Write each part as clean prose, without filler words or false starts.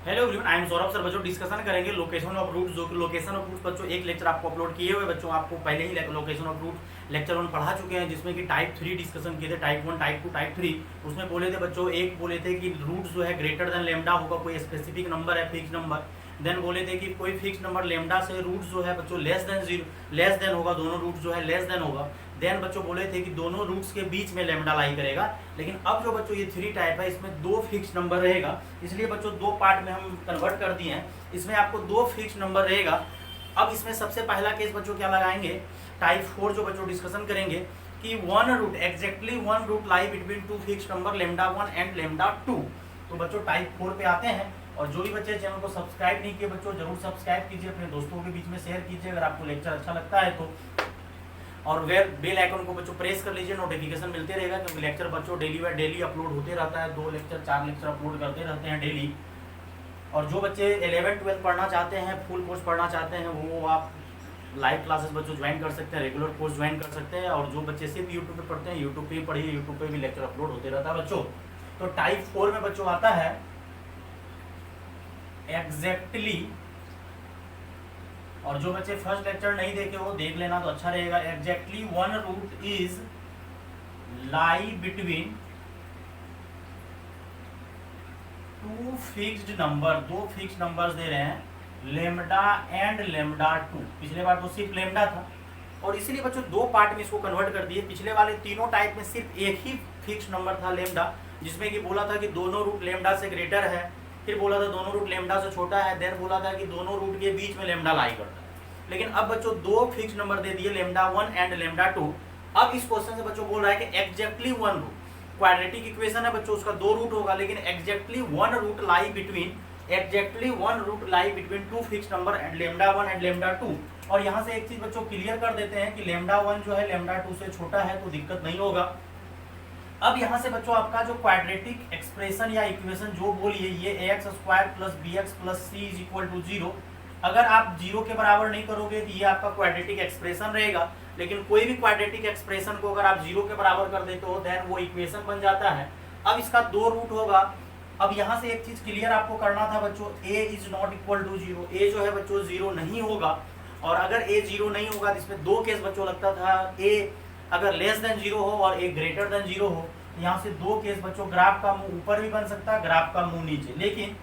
Hello everyone, I am Saurabh sir. बच्चों discussion करेंगे location of root. जो कि लोकेशन ऑफ रूट बच्चों एक लेक्चर आपको अपलोड किए हुए बच्चों, आपको पहले ही लोकेशन ऑफ रूट लेक्चर 1 पढ़ा चुके हैं, जिसमें कि टाइप 3 डिस्कशन किए थे, टाइप 1, टाइप 2, टाइप 3। उसमें बोले थे बच्चों, एक बोले थे कि रूट जो है ग्रेटर देन लेमडा होगा, कोई स्पेसिफिक नंबर है, फिक्स नंबर। देन बोले थे कि कोई फिक्स नंबर लेमडा से रूट जो है बच्चों लेस देन 0, लेस देन होगा, दोनों रूट जो है लेस देन होगा। देन बच्चों बोले थे कि दोनों रूट्स के बीच में लेमडा लाई करेगा। लेकिन अब जो बच्चों ये 3 टाइप है, इसमें 2 फिक्स नंबर रहेगा, इसलिए बच्चों 2 पार्ट में हम कन्वर्ट कर दिए हैं। इसमें आपको 2 फिक्स नंबर रहेगा। अब इसमें सबसे पहला केस बच्चों क्या लगाएंगे, टाइप 4 जो बच्चों डिस्कशन करेंगे कि one root, exactly one root lie between 2 fix number lambda 1 and lambda 2। तो बच्चों टाइप 4 पे आते हैं। और जो भी बच्चे चैनल को सब्सक्राइब नहीं किए बच्चों, जरूर सब्सक्राइब कीजिए, अपने दोस्तों के बीच में शेयर कीजिए अगर आपको लेक्चर अच्छा लगता है तो। और वे बेल आइकन को बच्चों प्रेस कर लीजिए, नोटिफिकेशन मिलते रहेगा, क्योंकि लेक्चर बच्चों डेली बाय डेली अपलोड होते रहता है। 2 लेक्चर 4 लेक्चर अपलोड करते रहते हैं डेली। और जो बच्चे 11-12 पढ़ना चाहते हैं, फुल कोर्स पढ़ना चाहते हैं, वो आप लाइव क्लासेस बच्चों ज्वाइन कर सकते हैं, रेगुलर कोर्स ज्वाइन कर सकते हैं। और जो बच्चे सिर्फ यूट्यूब पे पढ़ते हैं, यूट्यूब पे ही पढ़िए, यूट्यूब पे भी लेक्चर अपलोड होते रहता है बच्चों। तो टाइप 4 में बच्चों आता है एग्जैक्टली, और जो बच्चे फर्स्ट लेक्चर नहीं देखे वो देख लेना तो अच्छा रहेगा। Exactly one root is lie between 2 fixed number, 2 fix numbers दे रहे हैं, लेमडा एंड लेमडा 2। पिछले बार तो सिर्फ लेमडा था, और इसीलिए बच्चों 2 पार्ट में इसको कन्वर्ट कर दिए। पिछले वाले तीनों टाइप में सिर्फ एक ही फिक्स नंबर था लेमडा, जिसमें कि बोला था कि दोनों रूट लेमडा से ग्रेटर है, फिर बोला था दोनों रूट लेमडा से छोटा है, देन बोला था कि दोनों रूट के बीच में लेमडा लाई करता है। लेकिन अब बच्चों 2 फिक्स नंबर दे दिए, लेमडा 1 एंड लेमडा 2। अब इस क्वेश्चन से बच्चों बोल रहा है कि exactly one root, quadratic equation है बच्चों, उसका 2 रूट होगा, लेकिन exactly one root lie between, exactly one root lie between 2 fix number and lambda 1 and lambda 2। और यहाँ से एक चीज बच्चों क्लियर कर देते हैं कि लेमडा 1 जो है लेमडा 2 से छोटा है, तो दिक्कत नहीं होगा। अब यहाँ से बच्चों आपका जो क्वाड्रेटिक एक्सप्रेशन या इक्वेशन जो बोलिए, ये ax square plus B x plus C is equal to 0, अगर आप 0 के बराबर नहीं करोगे तो ये आपका क्वाड्रेटिक एक्सप्रेशन रहेगा। लेकिन कोई भी क्वाड्रेटिक एक्सप्रेशन को अगर आप 0 के बराबर कर देते हो, देन वो इक्वेशन बन जाता है। अब इसका 2 रूट होगा। अब यहाँ से एक चीज क्लियर आपको करना था बच्चों, a is not equal to 0, a जो है बच्चों 0 नहीं होगा। और अगर a 0 नहीं होगा तो इसमें 2 केस बच्चों लगता था, a अगर लेस देन 0 हो और a ग्रेटर देन 0 हो। यहाँ से 2 केस बच्चों, ग्राफ का मुंह ऊपर भी बन सकता है, ग्राफ का मुंह नीचे। लेकिन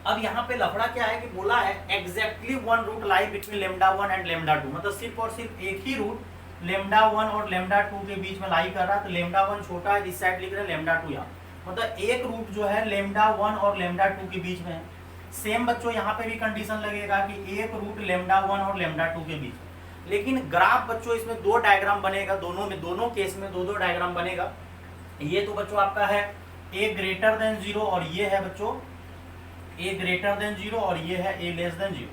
अब यहाँ पे लफड़ा क्या है कि बोला है exactly one root lie between lambda 1 and lambda 2, मतलब सिर्फ और सिर्फ एक ही रूट लेमडा 1 और लेमडा 2 के बीच में लाई कर रहा है। तो लेमडा 1 छोटा है, इस साइड लिख रहे हैं लेमडा 2 यहाँ, मतलब एक रूट जो है लेमडा 1 और लेमडा 2 के बीच में है। सेम बच्चों यहाँ पे भी कंडीशन लगेगा कि एक रूट लेमडा 1 और लेमडा 2 के बीच में। लेकिन ग्राफ बच्चों इसमें 2 डायग्राम बनेगा, दोनों में, दोनों केस में 2-2 डायग्राम बनेगा। ये तो बच्चों आपका है a ग्रेटर देन 0, और ये है बच्चों a ग्रेटर देन 0, और ये है a लेस देन 0।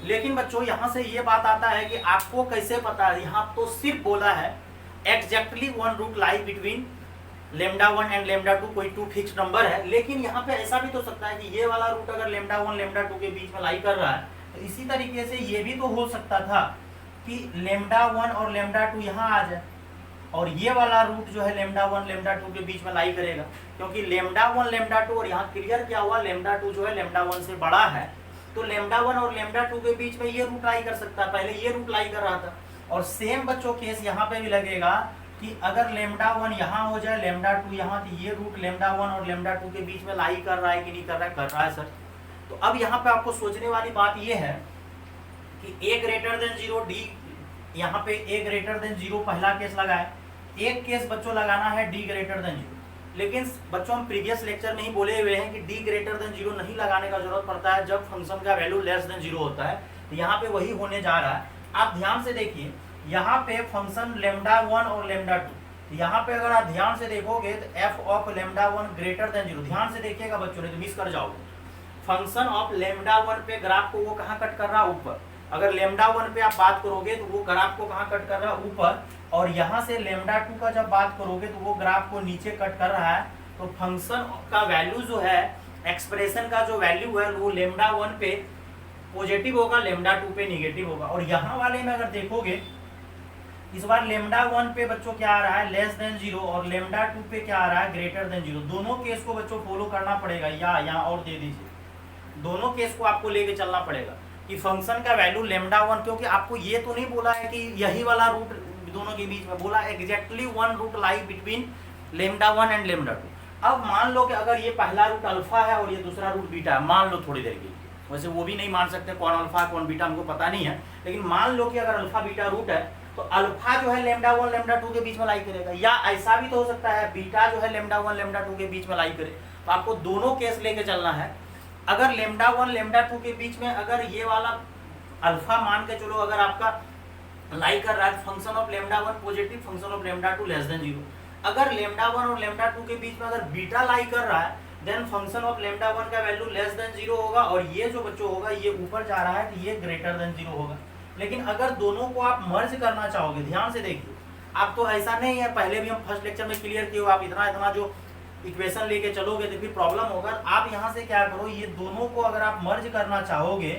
लेकिन बच्चों यहाँ से ये बात आता है कि आपको कैसे पता है, यहाँ तो सिर्फ बोला है exactly one root lie between lambda 1 and lambda 2, कोई 2 फिक्स नंबर है। लेकिन यहाँ पे ऐसा भी तो सकता है कि ये वाला रूट अगर लेमडा 1 लेमडा 2 के बीच में लाई कर रहा है, तो इसी तरीके से ये भी तो हो सकता था कि लेमडा 1 और लेमडा 2 यहाँ आ जाए, और ये वाला रूट जो है लेमडा 1 लेमडा 2 के बीच में लाई करेगा। क्योंकि लेमडा 1 लेमडा 2, और यहाँ क्लियर क्या हुआ, लेमडा 2 जो है लेमडा 1 से बड़ा है, तो लेमडा 1 और लेमडा 2 के बीच में ये रूट लाई कर सकता है। पहले ये रूट लाई कर रहा था। और सेम बच्चों केस यहाँ पे भी लगेगा कि अगर लेमडा 1 यहाँ हो जाए, लेमडा 2 यहाँ, तो ये रूट लेमडा 1 और लेमडा 2 के बीच में लाई कर रहा है कि नहीं कर रहा है, कर रहा है सर। तो अब यहाँ पे आपको सोचने वाली बात ये है कि a ग्रेटर देन 0, d, यहाँ पे a ग्रेटर देन 0 पहला केस लगा है। एक केस बच्चों लगाना है d ग्रेटर देन 0। लेकिन बच्चों हम प्रीवियस लेक्चर में ही बोले हुए हैं कि d ग्रेटर देन 0 नहीं लगाने का जरूरत पड़ता है जब फंक्शन का वैल्यू लेस देन 0 होता है। तो यहाँ पे वही होने जा रहा है। आप ध्यान से देखिए, यहाँ पे फंक्शन लेमडा 1 और लेमडा 2, यहाँ पे अगर आप ध्यान से देखोगे तो f of lambda 1 greater than 0, ध्यान से देखिएगा बच्चों, नहीं तो मिस कर जाओगे। फंक्शन ऑफ लेमडा 1 पे ग्राफ को वो कहाँ कट कर रहा है, ऊपर। अगर लेमडा 1 पे आप बात करोगे तो वो ग्राफ को कहाँ कट कर रहा है, ऊपर। और यहाँ से लेमडा 2 का जब बात करोगे तो वो ग्राफ को नीचे कट कर रहा है। तो फंक्शन का वैल्यू जो है, एक्सप्रेशन का जो वैल्यू है, वो लेमडा 1 पे पॉजिटिव होगा, लेमडा 2 पे निगेटिव होगा। और यहाँ वाले में अगर देखोगे इस बार लेमडा 1 पे बच्चों क्या आ रहा है, लेस देन 0, और लेमडा 2 पे क्या आ रहा है, ग्रेटर देन 0। दोनों केस को बच्चों फॉलो करना पड़ेगा, या यहाँ और दे दीजिए, दोनों केस को आपको लेके चलना पड़ेगा कि फंक्शन का वैल्यू लेमडा 1, क्योंकि आपको ये तो नहीं बोला है कि यही वाला रूट दोनों के बीच में, बोला exactly one root lie between lambda 1 and lambda 2। अब मान लो कि अगर ये पहला रूट अल्फा है और ये दूसरा रूट बीटा है, मान लो थोड़ी देर के लिए, वैसे वो भी नहीं मान सकते कौन अल्फा कौन बीटा, हमको पता नहीं है, लेकिन मान लो कि अगर अल्फा बीटा रूट है तो अल्फा जो है लेमडा 1 लेमडा 2 के बीच में लाई करेगा, या ऐसा भी तो हो सकता है बीटा जो है लेमडा 1 लेमडा 2 के बीच में लाई करे। तो आपको दोनों केस लेके चलना है। अगर लेमडा 1 लेमडा 2 के बीच में अगर ये वाला अल्फा मान के चलो अगर आपका लाई कर रहा है, function of lambda 1 positive, function of lambda 2 less than 0। अगर लेमडा 1 और लेमडा 2 के बीच में अगर बीटा लाई कर रहा है, देन फंक्शन ऑफ लेमडा 1 का वैल्यू लेस देन 0 होगा, और ये जो बच्चों होगा ये ऊपर जा रहा है तो ये ग्रेटर देन 0 होगा। लेकिन अगर दोनों को आप मर्ज करना चाहोगे, ध्यान से देखिए, आप तो ऐसा नहीं है, पहले भी हम फर्स्ट लेक्चर में क्लियर किए हो, आप इतना इतना जो इक्वेशन लेके चलोगे तो फिर प्रॉब्लम होगा। आप यहाँ से क्या करो, ये दोनों को अगर आप मर्ज करना चाहोगे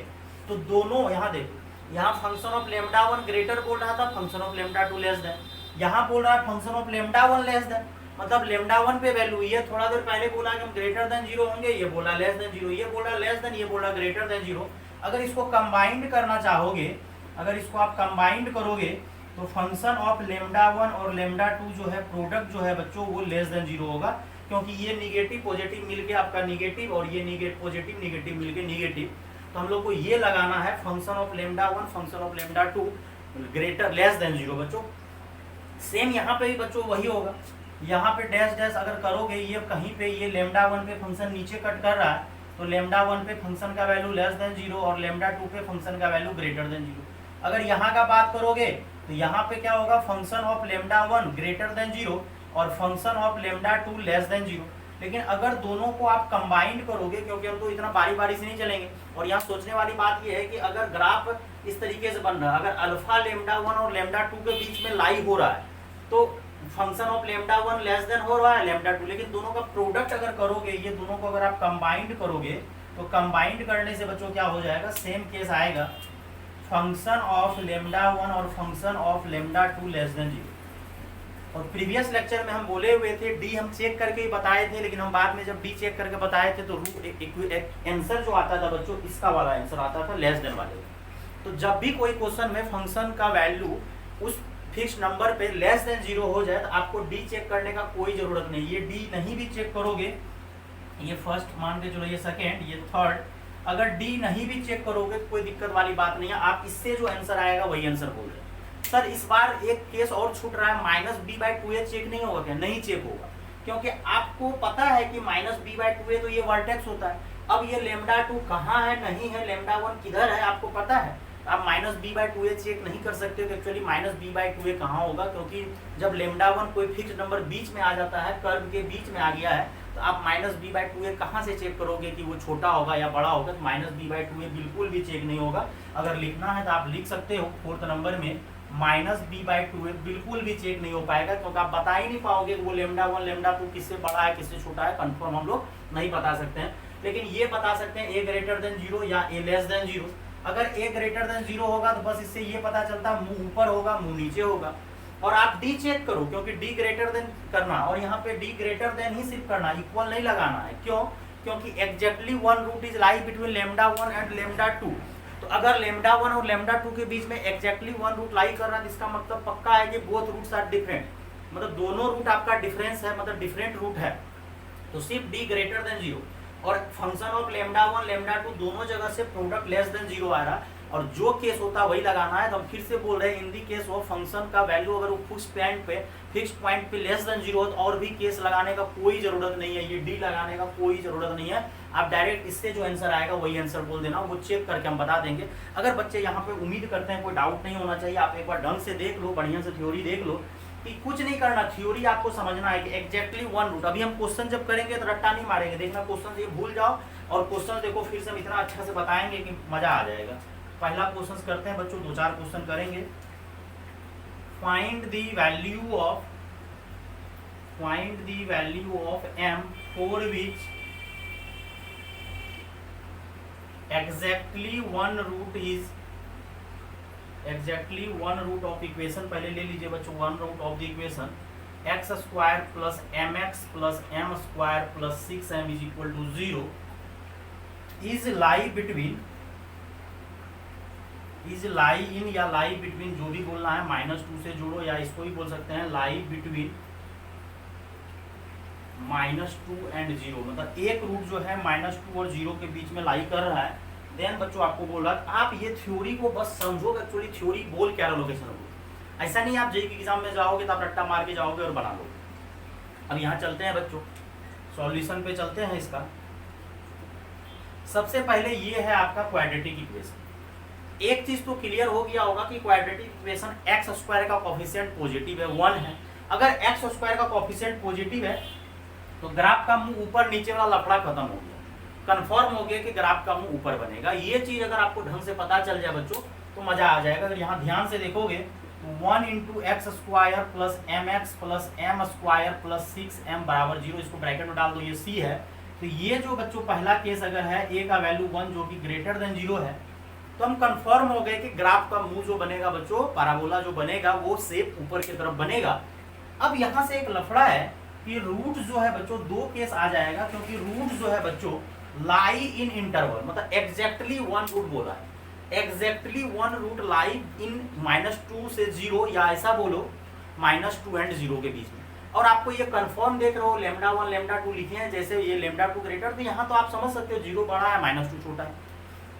तो दोनों, यहाँ देखो, यहाँ फंक्शन ऑफ लेमडा 1 ग्रेटर बोल रहा था, function of lambda 2 less than, यहाँ बोल रहा है function of lambda 1 less than, मतलब लेमडा 1 पे वैल्यू, ये थोड़ा देर पहले बोला कि हम ग्रेटर देन 0 होंगे, ये बोला लेस देन 0, ये बोला लेस देन, ये बोला ग्रेटर देन 0। अगर इसको कंबाइंड करना चाहोगे, अगर इसको आप कंबाइंड करोगे तो फंक्शन ऑफ लेमडा 1 और लेमडा 2 जो है प्रोडक्ट जो है बच्चों वो लेस देन 0 होगा, क्योंकि ये निगेटिव पॉजिटिव मिलके आपका निगेटिव, और ये निगेटिव पॉजिटिव निगेटिव मिलके निगेटिव। तो हम लोग को ये लगाना है function of lambda 1 function of lambda 2 greater less than 0 बच्चों। सेम यहाँ पे भी बच्चों वही होगा, यहाँ पे डैश डैश अगर करोगे, ये कहीं पे ये लेमडा 1 पे फंक्शन नीचे कट कर रहा है तो लेमडा 1 पे फंक्शन का वैल्यू लेस देन 0 और लेमडा 2 पे फंक्शन का वैल्यू ग्रेटर देन 0। अगर यहाँ का बात करोगे तो यहाँ पे क्या होगा, function of lambda 1 greater than 0 और function of lambda 2 less than 0। लेकिन अगर दोनों को आप कंबाइंड करोगे, क्योंकि हम तो इतना बारी बारी से नहीं चलेंगे, और यहाँ सोचने वाली बात ये है कि अगर ग्राफ इस तरीके से बन रहा है, अगर अल्फा लेमडा 1 और लेमडा 2 के बीच में लाई हो रहा है तो function of lambda 1 less than हो रहा है लेमडा 2, लेकिन दोनों का प्रोडक्ट अगर करोगे, ये दोनों को अगर आप कंबाइंड करोगे तो कंबाइंड करने से बच्चों क्या हो जाएगा, सेम केस आएगा, फंक्शन ऑफ लेमडा 1 और function of lambda 2 less than 0। और प्रीवियस लेक्चर में हम बोले हुए थे डी हम चेक करके ही बताए थे, लेकिन हम बाद में जब डी चेक करके बताए थे तो आंसर जो आता था बच्चों, इसका वाला आंसर आता था लेस देन वाले। तो जब भी कोई क्वेश्चन में फंक्शन का वैल्यू उस फिक्स नंबर पे लेस देन 0 हो जाए तो आपको डी चेक करने का कोई जरूरत नहीं। ये डी नहीं भी चेक करोगे, ये फर्स्ट मान के चलो, ये सेकेंड, ये थर्ड, अगर डी नहीं भी चेक करोगे तो कोई दिक्कत वाली बात नहीं है, आप इससे जो आंसर आएगा वही आंसर बोल रहे हैं। सर इस बार एक केस और छूट रहा है, -b/2a चेक नहीं होगा क्या? नहीं चेक होगा, क्योंकि आपको पता है कि -b/2a तो ये वर्टेक्स होता है। अब ये लेमडा 2 कहाँ है, नहीं है, लेमडा 1 किधर है, आपको पता है, आप -b/2a चेक नहीं कर सकते हो। एक्चुअली -b/2a कहाँ होगा, क्योंकि जब लेमडा 1 कोई फिक्स नंबर बीच में आ जाता है, कर्व के बीच में आ गया है, तो आप -b/2a कहाँ से चेक करोगे कि वो छोटा होगा या बड़ा होगा? तो -b/2a बिल्कुल भी चेक नहीं होगा। अगर लिखना है तो आप लिख सकते हो 4th नंबर में -b/2a बिल्कुल भी चेक नहीं हो पाएगा, क्योंकि आप बता ही नहीं पाओगे वो लेमडा 1 लेमडा 2 किससे बड़ा है किससे छोटा है, कंफर्म हम लोग नहीं बता सकते हैं। लेकिन ये बता सकते हैं a ग्रेटर देन 0 या a लेस देन 0। अगर a ग्रेटर देन 0 होगा तो बस इससे ये पता चलता है मुंह ऊपर होगा मुंह नीचे होगा। और आप d चेक करो, क्योंकि d ग्रेटर देन करना, और यहाँ पे d ग्रेटर देन ही सिर्फ करना, इक्वल नहीं लगाना है। क्यों? क्योंकि exactly one root is lie between lambda 1 and lambda 2। तो अगर लेमडा 1 और लेमडा 2 के बीच में एग्जैक्टली वन रूट लाई कर रहा है, इसका मतलब पक्का है कि बोथ रूट्स आर डिफरेंट, मतलब दोनों रूट आपका डिफरेंस है, मतलब डिफरेंट रूट है। तो सिर्फ d ग्रेटर देन 0 और फंक्शन ऑफ लेमडा 1 लेमडा 2 दोनों जगह से प्रोडक्ट लेस देन 0 आ रहा, और जो केस होता है वही लगाना है। तो हम फिर से बोल रहे हैं, इन दी केस ऑफ फंक्शन का वैल्यू अगर वो फिक्स पॉइंट पे लेस देन 0 हो तो और भी केस लगाने का कोई जरूरत नहीं है, ये डी लगाने का कोई जरूरत नहीं है। आप डायरेक्ट इससे जो आंसर आएगा वही आंसर बोल देना, वो चेक करके हम बता देंगे। अगर बच्चे यहाँ पे उम्मीद करते हैं कोई डाउट नहीं होना चाहिए, आप एक बार ढंग से देख लो, बढ़िया से थ्योरी देख लो कि कुछ नहीं करना, थ्योरी आपको समझना है कि एग्जैक्टली वन रूट। अभी हम क्वेश्चन जब करेंगे तो रट्टा नहीं मारेंगे, देखना क्वेश्चन ये भूल जाओ और क्वेश्चन देखो, फिर से हम इतना अच्छा से बताएंगे कि मजा आ जाएगा। पहला क्वेश्चन करते हैं बच्चों, 2-4 क्वेश्चन करेंगे। Find the value of m for which exactly one root is exactly one root of equation पहले ले लीजिए बच्चों, one root of the equation x square plus M x plus M square plus 6m is equal to 0 is lie in या lie between, जो भी बोलना है -2 से जोड़ो, या इसको भी बोल सकते हैं लाई बिटवीन -2 एंड 0, मतलब एक रूट जो है -2 और 0 के बीच में लाई कर रहा है। देन बच्चों आपको बोला आप ये थ्योरी को बस समझो, एक्चुअली थ्योरी बोल क्या रहा लोकेशन को, ऐसा नहीं आप जेईई के एग्जाम में जाओगे तो आप रट्टा मार के जाओगे और बना लोगे। अब यहाँ चलते हैं बच्चों, सॉल्यूशन पे चलते हैं इसका। सबसे पहले ये है आपका क्वाड्रेटिक इक्वेशन। एक चीज तो क्लियर हो गया होगा कि क्वाड्रेटिक इक्वेशन एक्स स्क्वायर का कोफिशिएंट पॉजिटिव है 1 है। अगर एक्स स्क्वायर का कोफिशिएंट पॉजिटिव है तो ग्राफ का मुंह ऊपर नीचे वाला लफड़ा खत्म हो गया, कंफर्म हो गया कि ग्राफ का मुंह ऊपर बनेगा। ये चीज अगर आपको ढंग से पता चल जाए बच्चों तो मजा आ जाएगा। अगर यहाँ ध्यान से देखोगे 1 into X square plus M x plus M square plus 6m बराबर 0, इसको ब्रैकेट में डाल दो, ये सी है। तो ये जो बच्चों पहला केस अगर है ए का वैल्यू 1 जो कि ग्रेटर देन 0 है, तो हम कंफर्म हो गए कि ग्राफ का मुंह जो बनेगा बच्चों, पैराबोला जो बनेगा वो शेप ऊपर की तरफ बनेगा। अब यहाँ से एक लफड़ा है कि रूट जो है बच्चों दो केस आ जाएगा, क्योंकि रूट जो है बच्चों लाई इन इंटरवल, मतलब एग्जैक्टली 1 रूट बोला है, एग्जैक्टली 1 रूट लाई इन -2 से 0, या ऐसा बोलो -2 एंड 0 के बीच में। और आपको ये कंफर्म देख रहे हो λ1 λ2 लिखे हैं, जैसे ये λ2 ग्रेटर, तो यहाँ तो आप समझ सकते हो 0 बड़ा है -2 छोटा है।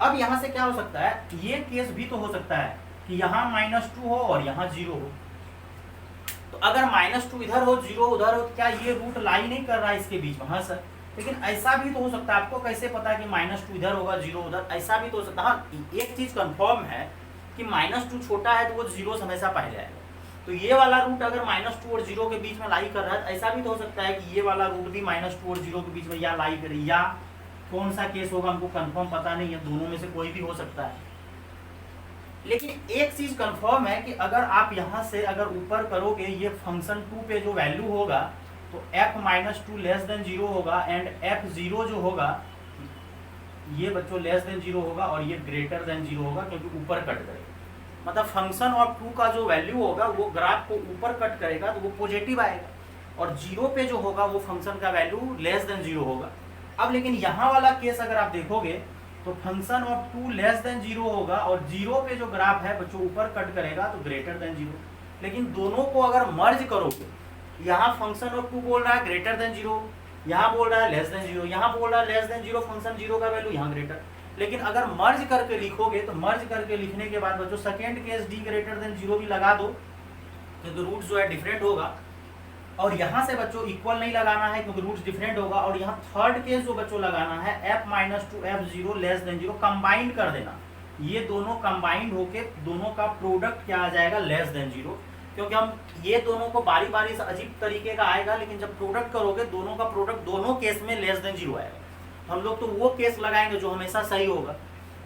अब यहाँ से क्या हो सकता है, ये केस भी तो हो सकता है कि यहाँ -2 हो और यहाँ 0 हो। तो अगर -2 इधर हो 0 उधर हो, तो क्या ये रूट लाई नहीं कर रहा है इसके बीच में? हाँ सर, लेकिन ऐसा भी तो हो सकता है। आपको कैसे पता है कि -2 इधर होगा 0 उधर? ऐसा भी तो हो सकता है। हाँ, एक चीज कंफर्म है कि -2 छोटा है तो वो 0 हमेशा पहले आएगा। तो ये वाला रूट अगर -2 और 0 के बीच में लाई कर रहा है, ऐसा भी तो हो सकता है कि ये वाला रूट भी -2 और 0 के बीच में या लाई करे, या कौन सा केस होगा हमको कंफर्म पता नहीं है, दोनों में से कोई भी हो सकता है। लेकिन एक चीज कंफर्म है कि अगर आप यहाँ से अगर ऊपर करोगे, ये फंक्शन 2 पे जो वैल्यू होगा तो f-2 लेस देन 0 होगा, एंड f0 जो होगा ये बच्चों लेस देन 0 होगा और ये ग्रेटर देन 0 होगा, क्योंकि ऊपर कट करेगा। मतलब फंक्शन ऑफ 2 का जो वैल्यू होगा वो ग्राफ को ऊपर कट करेगा तो वो पॉजिटिव आएगा, और 0 पे जो होगा वो फंक्शन का वैल्यू लेस देन 0 होगा। अब लेकिन यहाँ वाला केस अगर आप देखोगे तो फंक्शन ऑफ 2 लेस देन 0 होगा, और 0 पे जो ग्राफ है बच्चों ऊपर कट करेगा तो ग्रेटर देन 0। लेकिन दोनों को अगर मर्ज करोगे, यहाँ फंक्शन ऑफ 2 बोल रहा है ग्रेटर देन 0, यहाँ बोल रहा है लेस देन 0, यहाँ बोल रहा है लेस देन 0, फंक्शन 0 का वैल्यू यहाँ ग्रेटर। लेकिन अगर मर्ज करके लिखोगे तो मर्ज करके लिखने के बाद बच्चों second case d greater than 0 भी लगा दो तो रूट जो है डिफरेंट होगा, और यहाँ से बच्चों इक्वल नहीं लगाना है क्योंकि रूट्स डिफरेंट होगा। और यहाँ थर्ड केस जो बच्चों लगाना है f-2 f0 less than 0, combined कर देना। ये दोनों कंबाइंड होके दोनों का प्रोडक्ट क्या आ जाएगा, लेस देन 0। क्योंकि हम ये दोनों को बारी बारी से अजीब तरीके का आएगा, लेकिन जब प्रोडक्ट करोगे दोनों का प्रोडक्ट दोनों केस में लेस देन 0 आएगा। हम लोग तो वो केस लगाएंगे जो हमेशा सही होगा।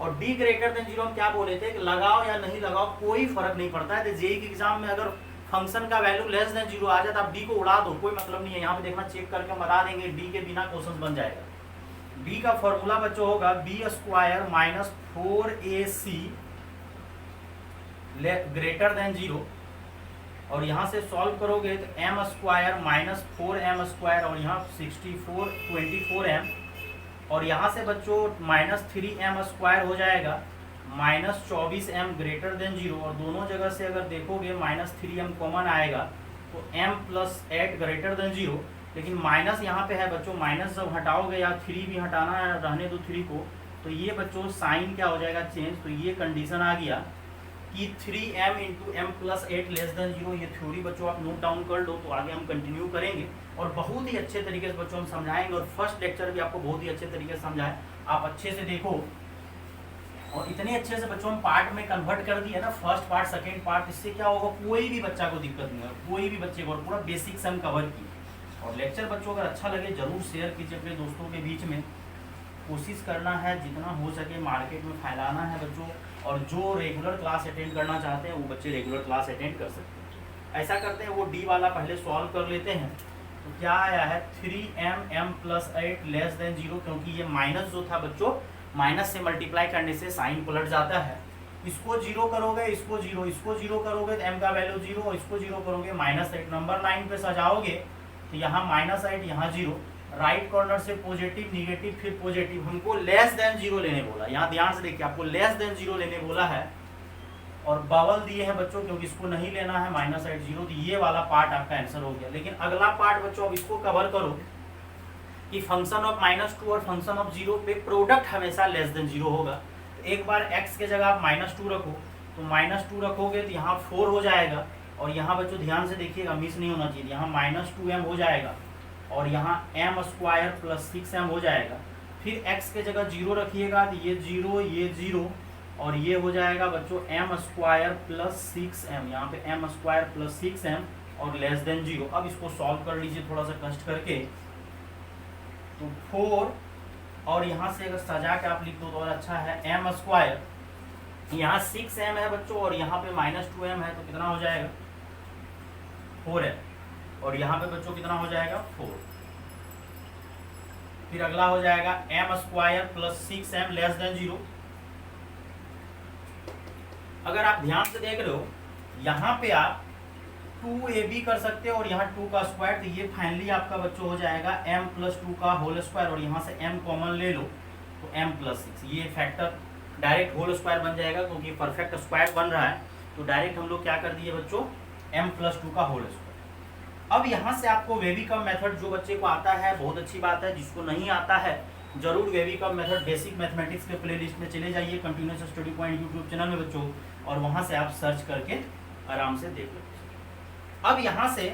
और d ग्रेटर देन 0 हम क्या बोले थे कि लगाओ या नहीं लगाओ कोई फर्क नहीं पड़ता है। जेईई के एग्जाम में अगर फंक्शन का वैल्यू लेस देन 0 आ जाए तो आप d को उड़ा दो, कोई मतलब नहीं है। यहाँ पे देखना चेक करके हम बता देंगे, d के बिना क्वेश्चन बन जाएगा। d का फॉर्मूला बच्चों होगा b² minus 4ac greater than 0, और यहाँ से सॉल्व करोगे तो m² माइनस 4m² और यहाँ 24m, और यहाँ से बच्चों -3m² हो जाएगा, -24m ग्रेटर देन 0, और दोनों जगह से अगर देखोगे -3m कॉमन आएगा तो m+8 ग्रेटर देन 0। लेकिन माइनस यहाँ पे है बच्चों, माइनस जब हटाओगे या 3 भी हटाना है, रहने दो 3 को, तो ये बच्चों साइन क्या हो जाएगा, चेंज। तो ये कंडीशन आ गया कि 3m into m+8 less than 0। ये थ्योरी बच्चों आप नोट डाउन कर लो, तो आगे हम कंटिन्यू करेंगे और बहुत ही अच्छे तरीके से बच्चों हम समझाएंगे। और फर्स्ट लेक्चर भी आपको बहुत ही अच्छे तरीके से समझाएं, आप अच्छे से देखो। और इतने अच्छे से बच्चों हम पार्ट में कन्वर्ट कर दिए ना, फर्स्ट पार्ट सेकेंड पार्ट, इससे क्या होगा, कोई भी बच्चा को दिक्कत नहीं होगा, कोई भी बच्चे को, पूरा बेसिक से हम कवर किए। और लेक्चर बच्चों अगर अच्छा लगे जरूर शेयर कीजिए अपने दोस्तों के बीच में। कोशिश करना है जितना हो सके मार्केट में फैलाना है बच्चों, और जो रेगुलर क्लास अटेंड करना चाहते हैं वो बच्चे रेगुलर क्लास अटेंड कर सकते हैं। ऐसा करते हैं, वो डी वाला पहले सॉल्व कर लेते हैं। तो क्या आया है, 3m+8 लेस देन 0, क्योंकि ये माइनस जो था बच्चों, माइनस से मल्टीप्लाई करने से साइन पलट जाता है। इसको जीरो करोगे, इसको जीरो करोगे तो m का वैल्यू जीरो, और इसको जीरो करोगे -8। नंबर लाइन पे सजाओगे तो यहाँ -8, यहाँ जीरो, राइट कॉर्नर से पॉजिटिव निगेटिव फिर पॉजिटिव। हमको लेस देन जीरो लेने बोला, यहाँ ध्यान से देखिए, आपको लेस देन जीरो लेने बोला है, और बबल दिए हैं बच्चों क्योंकि इसको नहीं लेना है -8 जीरो। तो ये वाला पार्ट आपका आंसर हो गया। लेकिन अगला पार्ट बच्चों अब इसको कवर करो कि फंक्शन ऑफ -2 और फंक्शन ऑफ जीरो पे प्रोडक्ट हमेशा लेस देन जीरो होगा। एक बार x के जगह आप -2 रखो, तो -2 रखोगे तो यहाँ 4 हो जाएगा, और यहाँ बच्चों ध्यान से देखिएगा, मिस नहीं होना चाहिए, यहाँ -2m हो जाएगा, और यहाँ m² + 6m हो जाएगा। फिर x के जगह 0 रखिएगा तो ये 0, ये 0, और ये हो जाएगा बच्चों m² + 6m, यहाँ पे m² + 6m और लेस देन 0। अब इसको सॉल्व कर लीजिए थोड़ा सा कष्ट करके, तो 4, और यहाँ से अगर सजा के आप लिख दो तो और अच्छा है, m², यहाँ 6m है बच्चों, और यहाँ पे -2m है, तो कितना हो जाएगा 4 है, और यहाँ पे बच्चों कितना हो जाएगा 4। फिर अगला हो जाएगा m² + 6m लेस देन 0। अगर आप ध्यान से देख रहे हो, यहाँ पे आप 2ab कर सकते हो, और यहाँ 2 का स्क्वायर, तो ये फाइनली आपका बच्चों हो जाएगा m + 2 का होल स्क्वायर, और यहाँ से m कॉमन ले लो तो m + 6, ये फैक्टर डायरेक्ट होल स्क्वायर बन जाएगा, क्योंकि परफेक्ट स्क्वायर बन रहा है। तो डायरेक्ट हम लोग क्या कर दिए बच्चों, m + 2 का होल स्क्वायर। अब यहाँ से आपको वेविकम मेथड, जो बच्चे को आता है बहुत अच्छी बात है, जिसको नहीं आता है जरूर वेविकम मेथड बेसिक मैथमेटिक्स के प्लेलिस्ट में चले जाइए, continuous study point YouTube channel में बच्चों, और वहाँ से आप सर्च करके आराम से देख लो। अब यहाँ से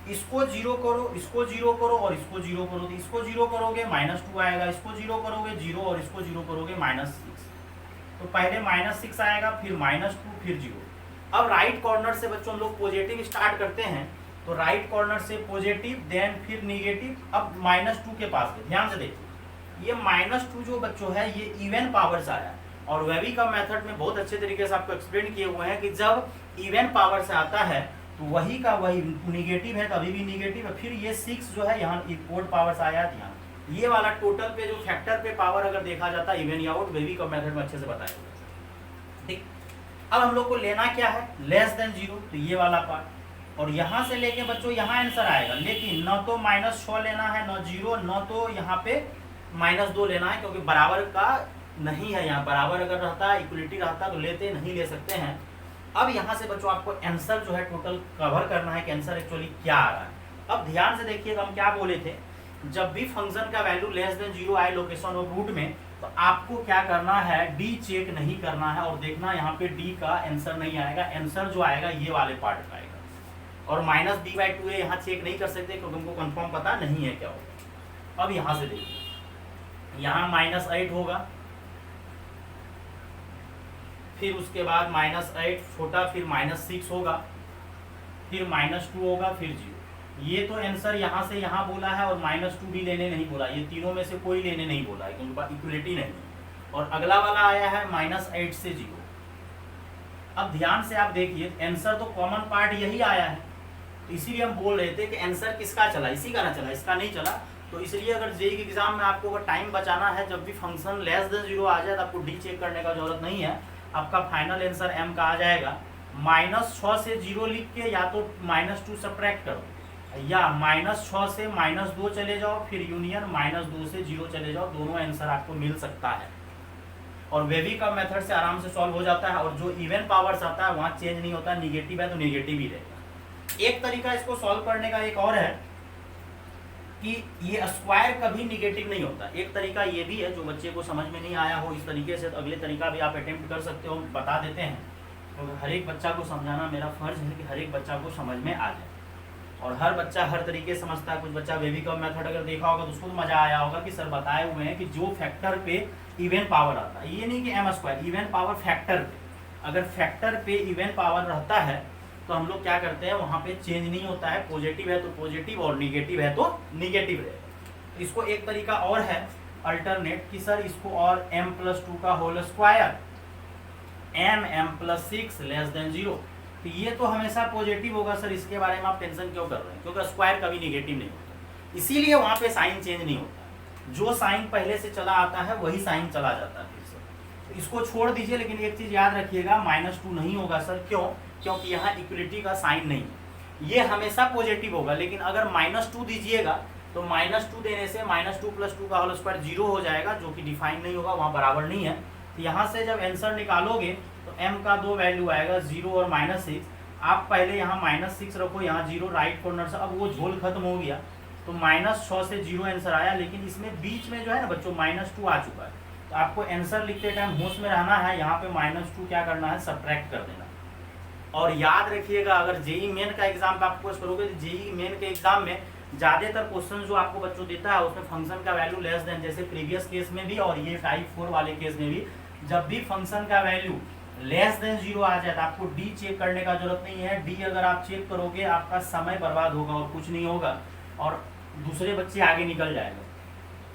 इसको 0 करो, इसको 0 करो, और इसको 0 करो, तो इसको 0 करोगे -2 आएगा, इसको 0 करोगे 0, और इसको 0 करोगे -6। तो पहले -6 आएगा, फिर -2, फिर 0। अब राइट कॉर्नर से बच्चों हम लोग पॉजिटिव स्टार्ट करते हैं, तो राइट कॉर्नर से पॉजिटिव, देन फिर निगेटिव। अब -2 के पास ध्यान से देखिए, ये -2 जो बच्चों है ये इवन पावर्स आया, और वेविकम मेथड में बहुत अच्छे तरीके से आपको एक्सप्लेन किए हुए हैं कि जब इवन पावर से आता है तो वही का वही निगेटिव है, तभी भी निगेटिव है। फिर ये 6 जो है यहाँ ओड पावर से आया, यहाँ ये वाला टोटल पे जो फैक्टर पे पावर अगर देखा जाता है इवन या आउट, वेविकम मेथड में अच्छे से बताया हुआ। ठीक, अब हम लोग को लेना क्या है, लेस देन 0, तो ये वाला पार्ट, और यहाँ से लेके बच्चों यहाँ आंसर आएगा, लेकिन न तो -6 लेना है, न 0, न तो यहाँ पे -2 लेना है, क्योंकि बराबर का नहीं है। यहाँ बराबर अगर रहता है, इक्वलिटी रहता तो लेते, नहीं ले सकते हैं। अब यहाँ से बच्चों आपको आंसर जो है टोटल कवर करना है कि आंसर एक्चुअली क्या आ रहा है। अब ध्यान से देखिएगा, हम क्या बोले थे, जब भी फंक्शन का वैल्यू लेस देन 0 आए लोकेशन ऑफ रूट में, तो आपको क्या करना है, डी चेक नहीं करना है, और देखना यहाँ पे डी का आंसर नहीं आएगा, आंसर जो आएगा ये वाले पार्ट का आएगा। और -b/2 है, यहाँ चेक नहीं कर सकते क्योंकि हमको कंफर्म पता नहीं है क्या होगा। अब यहाँ से देखिए, यहाँ -8 होगा, फिर उसके बाद -8 छोटा, फिर -6 होगा, फिर -2 होगा, फिर 0। ये तो आंसर यहाँ से यहाँ बोला है, और -2 भी लेने नहीं बोला, ये तीनों में से कोई लेने नहीं बोला है क्योंकि इक्वलिटी नहीं है। और अगला वाला आया है -8 से 0। अब ध्यान से आप देखिए, आंसर तो कॉमन पार्ट यही आया है, तो इसीलिए हम बोल रहे थे कि आंसर किसका चला, इसी का ना चला, इसका नहीं चला। तो इसलिए अगर जेईई के एग्जाम में आपको अगर टाइम बचाना है, जब भी फंक्शन लेस देन 0 आ जाए तो आपको डी चेक करने का जरूरत नहीं है, आपका फाइनल आंसर m का आ जाएगा। -6 से 0 लिख के या तो -2 सब्ट्रैक्ट करो, या -6 से -2 चले जाओ, फिर यूनियन -2 से 0 चले जाओ, दोनों आंसर आपको मिल सकता है। और वेविकम मेथड से आराम से सॉल्व हो जाता है। और जो इवन पावर्स आता है वहाँ चेंज नहीं होता, निगेटिव है तो निगेटिव ही रहेगा। एक तरीका इसको सॉल्व करने का एक और है कि ये स्क्वायर कभी निगेटिव नहीं होता। एक तरीका ये भी है, जो बच्चे को समझ में नहीं आया हो इस तरीके से, तो अगले तरीका भी आप अटेम्प्ट कर सकते हो, बता देते हैं। तो हर एक बच्चा को समझाना मेरा फर्ज है कि हर एक बच्चा को समझ में आ जाए, और हर बच्चा हर तरीके से समझता है। कुछ बच्चा वेविकम मेथड अगर देखा होगा तो उसको तो मजा आया होगा कि सर बताए हुए हैं कि जो फैक्टर पे इवन पावर आता है, ये नहीं कि m², इवन पावर फैक्टर पे, अगर फैक्टर पे इवन पावर रहता है तो हम लोग क्या करते हैं, वहाँ पे चेंज नहीं होता है, पॉजिटिव है तो पॉजिटिव और निगेटिव है तो निगेटिव रहेगा। इसको एक तरीका और है अल्टरनेट कि सर इसको और m + 2 का whole square, m + 6 less than 0, तो ये तो हमेशा पॉजिटिव होगा सर, इसके बारे में आप टेंशन क्यों कर रहे हैं, क्योंकि स्क्वायर कभी निगेटिव नहीं होता, इसीलिए वहाँ पे साइन चेंज नहीं होता। जो साइन पहले से चला आता है वही साइन चला जाता है फिर से। इसको छोड़ दीजिए, लेकिन एक चीज याद रखिएगा, -2 नहीं होगा सर। क्यों? क्योंकि यहाँ इक्वलिटी का साइन नहीं है, ये हमेशा पॉजिटिव होगा। लेकिन अगर -2 दीजिएगा तो -2 देने से -2 + 2 का होल स्क्वायर 0 हो जाएगा, जो कि डिफाइन नहीं होगा, वहाँ बराबर नहीं है। तो यहाँ से जब आंसर निकालोगे तो m का 2 वैल्यू आएगा, 0 और -6। आप पहले यहाँ -6 रखो, यहाँ 0 राइट कॉर्नर से, अब वो झोल खत्म हो गया तो -6 से 0 आंसर आया। लेकिन इसमें बीच में जो है ना बच्चों -2 आ चुका है, तो आपको आंसर लिखते टाइम होश में रहना है, यहाँ पे -2 क्या करना है, सब्ट्रैक्ट कर देना। और याद रखिएगा, अगर जेई मेन का एग्जाम पे आप कोर्स करोगे तो जेई मेन के एग्जाम में ज़्यादातर क्वेश्चन जो आपको बच्चों देता है उसमें फंक्शन का वैल्यू लेस देन, जैसे प्रीवियस केस में भी और ये टाइप 4 वाले केस में भी, जब भी फंक्शन का वैल्यू लेस देन 0 आ जाए तो आपको डी चेक करने का जरूरत नहीं है। डी अगर आप चेक करोगे आपका समय बर्बाद होगा और कुछ नहीं होगा, और दूसरे बच्चे आगे निकल जाएंगे।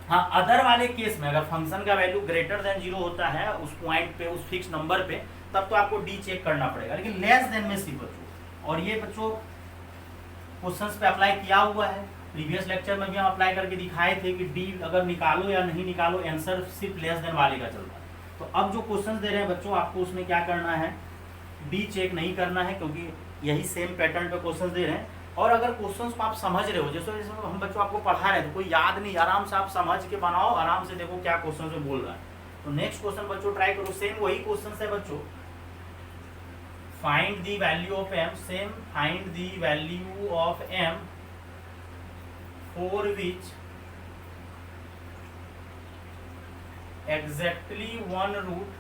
हाँ, अदर वाले केस में अगर फंक्शन का वैल्यू ग्रेटर देन 0 होता है उस पॉइंट पे, उस फिक्स नंबर पे, तब तो आपको डी चेक करना पड़ेगा। लेकिन लेस देन में सिर्फ बच्चों, और ये बच्चों क्वेश्चंस पे अप्लाई किया हुआ है, प्रीवियस लेक्चर में भी हम अप्लाई करके दिखाए थे कि डी अगर निकालो या नहीं निकालो, आंसर सिर्फ लेस देन वाले का चलता है। तो अब जो क्वेश्चन दे रहे हैं बच्चों, आपको उसमें क्या करना है, डी चेक नहीं करना है, क्योंकि यही सेम पैटर्न पे क्वेश्चन दे रहे हैं। और अगर क्वेश्चंस को आप समझ रहे हो, जैसे हम बच्चों आपको पढ़ा रहे हैं तो कोई याद नहीं, आराम से आप समझ के बनाओ, आराम से देखो क्या क्वेश्चन से बोल रहा है। तो नेक्स्ट क्वेश्चन बच्चों ट्राई करो, सेम वही क्वेश्चन है बच्चों, find the value of m, same find the value of m for which exactly one root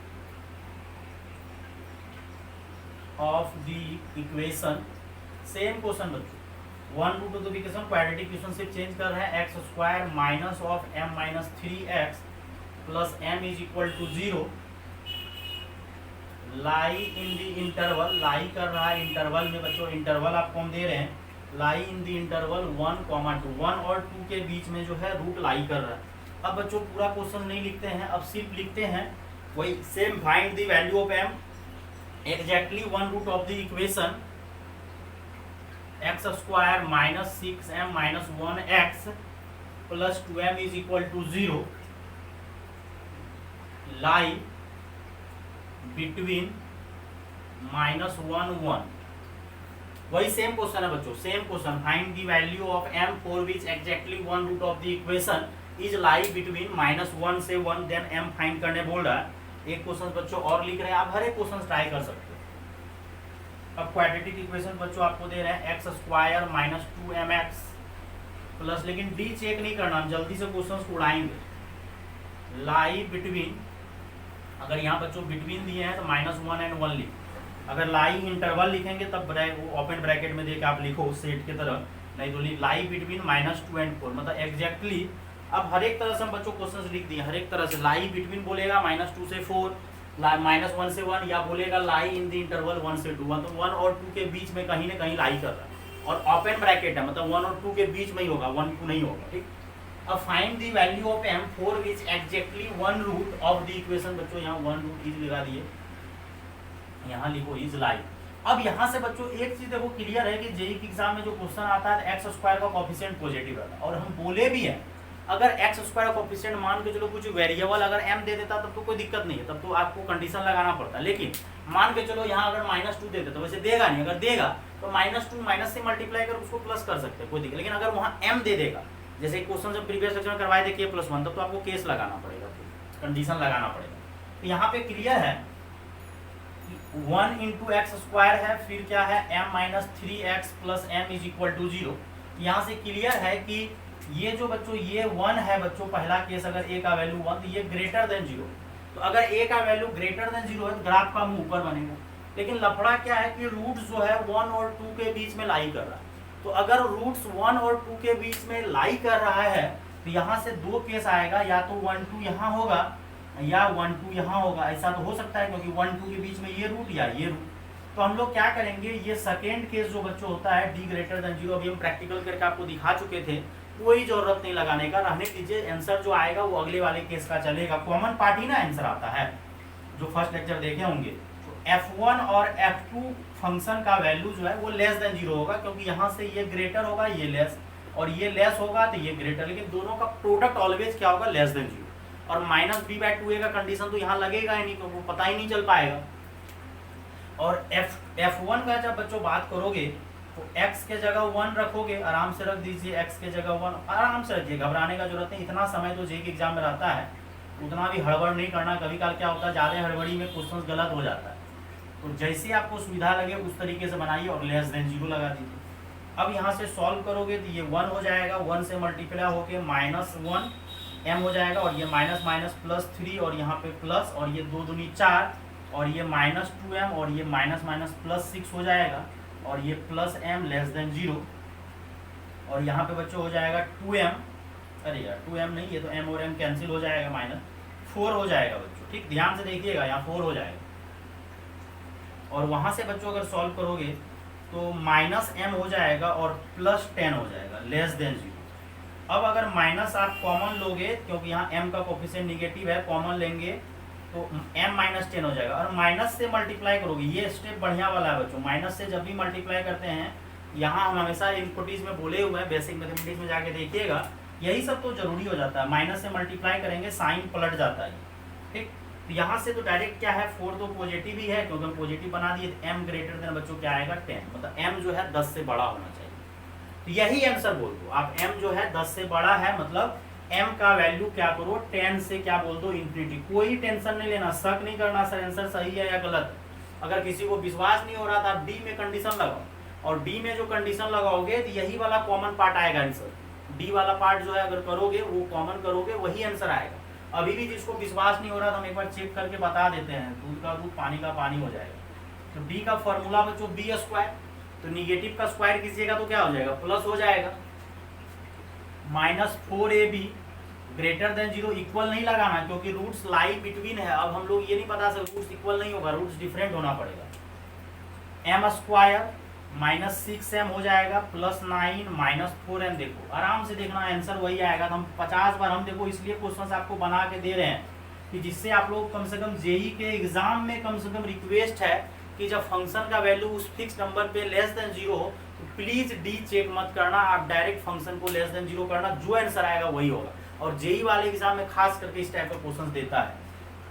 of the equation, same question बच्चों, one root of the equation, quadratic equation से change कर रहे हैं, x² minus of m minus 3x plus m is equal to 0 lie in the interval, lie कर रहा है interval में बच्चों, इंटरवल आपको हम दे रहे हैं, लाई इन द इंटरवल 1, 2, 1 और 2 के बीच में जो है रूट लाई कर रहा है। अब बच्चों पूरा क्वेश्चन नहीं लिखते हैं, अब सिर्फ लिखते हैं वही same, find the value of m, exactly one root of the equation x² minus 6m minus 1x plus 2m is equal to 0 lie between -1, 1। वही सेम क्वेश्चन है बच्चों, same question, find the value of m for which exactly one root of the equation is lie between -1 से 1, then m find करने बोल रहा है। एक question बच्चों और लिख रहे हैं, आप हर एक क्वेश्चन ट्राई कर सकते हो। अब क्वाड्रेटिक इक्वेशन बच्चों आपको दे रहे हैं x² माइनस 2mx प्लस, लेकिन डी चेक नहीं करना, हम जल्दी से क्वेश्चन को उड़ाएंगे। लाई बिटवीन, अगर यहाँ बच्चों बिटवीन दिए हैं तो -1 and 1 लिख, अगर लाई इंटरवल लिखेंगे तब ओपन ब्रैकेट में देके आप लिखो सेट की तरह, नहीं तो लाई बिटवीन -2 and 4, मतलब एग्जैक्टली। अब हर एक तरह से हम बच्चों क्वेश्चन लिख दिए, हर एक तरह से, लाई बिटवीन बोलेगा -2 से 4, -1 से 1, या बोलेगा लाई इन द इंटरवल 1 से 2, मतलब 1 और 2 के बीच में कहीं ना कहीं लाई कर रहा है, और ओपन ब्रैकेट है, मतलब 1 और 2 के बीच में ही होगा, 1, 2 नहीं होगा, ठीक। अब find the value of m for which exactly one root of the equation, बच्चों यहाँ वन रूट इज लगा दिए, यहाँ लिखो इज लाई। अब यहाँ से बच्चों एक चीज देखो क्लियर है कि जेईई के एग्जाम में जो क्वेश्चन आता है x² का कोएफिशिएंट पॉजिटिव रहता है, और हम बोले भी हैं अगर x² का कोएफिशिएंट मान के चलो कुछ वेरिएबल अगर m दे देता तब तो कोई दिक्कत नहीं है, तब तो आपको कंडीशन लगाना पड़ता है। लेकिन मान के चलो यहाँ अगर -2 दे देता तो वैसे देगा नहीं, अगर देगा तो -2 माइनस से मल्टीप्लाई कर उसको प्लस कर सकते हैं, कोई दिक्कत। लेकिन अगर वहाँ m दे देगा, जैसे क्वेश्चन जब प्रीवियस लेक्चर में करवाए थे k+1, तब तो आपको केस लगाना पड़ेगा, कंडीशन लगाना पड़ेगा। तो यहाँ पे क्लियर है 1 × x² है, फिर क्या है m minus 3x plus m is equal to 0। यहाँ से क्लियर है कि ये जो बच्चों ये 1 है बच्चों, पहला केस अगर a का वैल्यू 1 तो ये ग्रेटर देन 0, तो अगर a का वैल्यू ग्रेटर देन 0 है तो ग्राफ का मुंह ऊपर बनेगा। लेकिन लफड़ा क्या है कि रूट जो है 1 और 2 के बीच में लाई कर रहा है, तो अगर रूट्स 1 और 2 के बीच में लाई कर रहा है तो यहाँ से दो केस आएगा, या तो 1, 2 यहाँ होगा या 1, 2 यहाँ होगा, ऐसा तो हो सकता है क्योंकि 1, 2 के बीच में ये रूट या ये रूट। तो हम लोग क्या करेंगे, ये सेकेंड केस जो बच्चों होता है d ग्रेटर देन 0, अभी हम प्रैक्टिकल करके आपको दिखा चुके थे, कोई जरूरत नहीं लगाने का, रहने दीजिए। आंसर जो आएगा वो अगले वाले केस का चलेगा, कॉमन पार्ट ही ना आंसर आता है, जो फर्स्ट लेक्चर देखे होंगे। तो f1 और f2 फंक्शन का वैल्यू जो है वो लेस देन 0 होगा, क्योंकि यहाँ से ये ग्रेटर होगा, ये लेस, और ये लेस होगा तो ये ग्रेटर, लेकिन दोनों का प्रोडक्ट ऑलवेज क्या होगा, लेस देन 0। और -b/2a का कंडीशन तो यहाँ लगेगा ही नहीं, तो वो पता ही नहीं चल पाएगा। और f1 का जब बच्चों बात करोगे तो x के जगह 1 रखोगे, आराम से रख दीजिए, x के जगह 1 आराम से रखिए, घबराने का जरूरत नहीं। इतना समय तो जेईई के एग्जाम में रहता है, उतना भी हड़बड़ नहीं करना। कभी काल क्या होता है, ज़्यादा हड़बड़ी में क्वेश्चन गलत हो जाता है। तो जैसे आपको सुविधा लगे उस तरीके से बनाइए और लेस देन 0 लगा दीजिए। अब यहाँ से सॉल्व करोगे तो ये 1 हो जाएगा, 1 से मल्टीप्लाई होके -1m हो जाएगा, और ये माइनस माइनस +3 और यहाँ पे प्लस, और ये 2 दूनी 4 और ये -2m और ये माइनस माइनस +6 हो जाएगा, और ये +m लेस देन 0, और यहाँ पे बच्चों हो जाएगा 2m, अरे यार 2m नहीं, ये तो m और m कैंसिल हो जाएगा, -4 हो जाएगा बच्चों। ठीक, ध्यान से देखिएगा, यहाँ 4 हो जाएगा। और वहाँ से बच्चों अगर सॉल्व करोगे तो -m हो जाएगा और +10 हो जाएगा लेस देन 0। अब अगर माइनस आप कॉमन लोगे, क्योंकि यहाँ m का कोफिशिएंट निगेटिव है, कॉमन लेंगे तो m -10 हो जाएगा। और माइनस से मल्टीप्लाई करोगे, ये स्टेप बढ़िया वाला है बच्चों। माइनस से जब भी मल्टीप्लाई करते हैं, यहाँ हम हमेशा इनपुटीज में बोले हुए हैं, बेसिक मैथमेटिक्स में जाके देखिएगा, यही सब तो जरूरी हो जाता है। माइनस से मल्टीप्लाई करेंगे, साइन पलट जाता है। ठीक, तो यहाँ से तो डायरेक्ट क्या है, 4 तो पॉजिटिव ही है, क्योंकि हम पॉजिटिव बना दिए। m ग्रेटर देन बच्चों क्या आएगा 10, मतलब m जो है 10 से बड़ा होना चाहिए। तो यही आंसर बोल दो आप, m जो है 10 से बड़ा है, मतलब m का वैल्यू क्या करो 10 से क्या बोल दो इन्फिनिटी। कोई टेंशन नहीं लेना, शक नहीं करना सर आंसर सही है या गलत। अगर किसी को विश्वास नहीं हो रहा था, आप डी में कंडीशन लगाओ, और डी में जो कंडीशन लगाओगे तो यही वाला कॉमन पार्ट आएगा आंसर। डी वाला पार्ट जो है अगर करोगे, वो कॉमन करोगे, वही आंसर आएगा। अभी भी जिसको विश्वास नहीं हो रहा था, हम एक बार चेक करके बता देते हैं, दूध का दूध पानी का पानी हो जाएगा। तो डी का फॉर्मूला बच्चों b², तो निगेटिव का स्क्वायर कीजिएगा तो क्या हो जाएगा, प्लस हो जाएगा। -4ab ग्रेटर देन 0, इक्वल नहीं लगाना क्योंकि रूट्स लाई बिटवीन है। अब हम लोग ये नहीं पता सर रूट्स इक्वल नहीं होगा, रूट्स डिफरेंट होना पड़ेगा। m² -6m हो जाएगा, +9 -4m। देखो आराम से देखना, आंसर वही आएगा। तो हम 50 बार हम देखो इसलिए क्वेश्चन आपको बना के दे रहे हैं कि जिससे आप लोग कम से कम जेईई के एग्जाम में कम से कम रिक्वेस्ट है कि जब फंक्शन का वैल्यू उस फिक्स नंबर पे लेस देन 0 हो तो प्लीज डी चेक मत करना, आप डायरेक्ट फंक्शन को लेस देन 0 करना, जो आंसर आएगा वही होगा। और जेईई वाले एग्जाम में खास करके इस टाइप का क्वेश्चन देता है।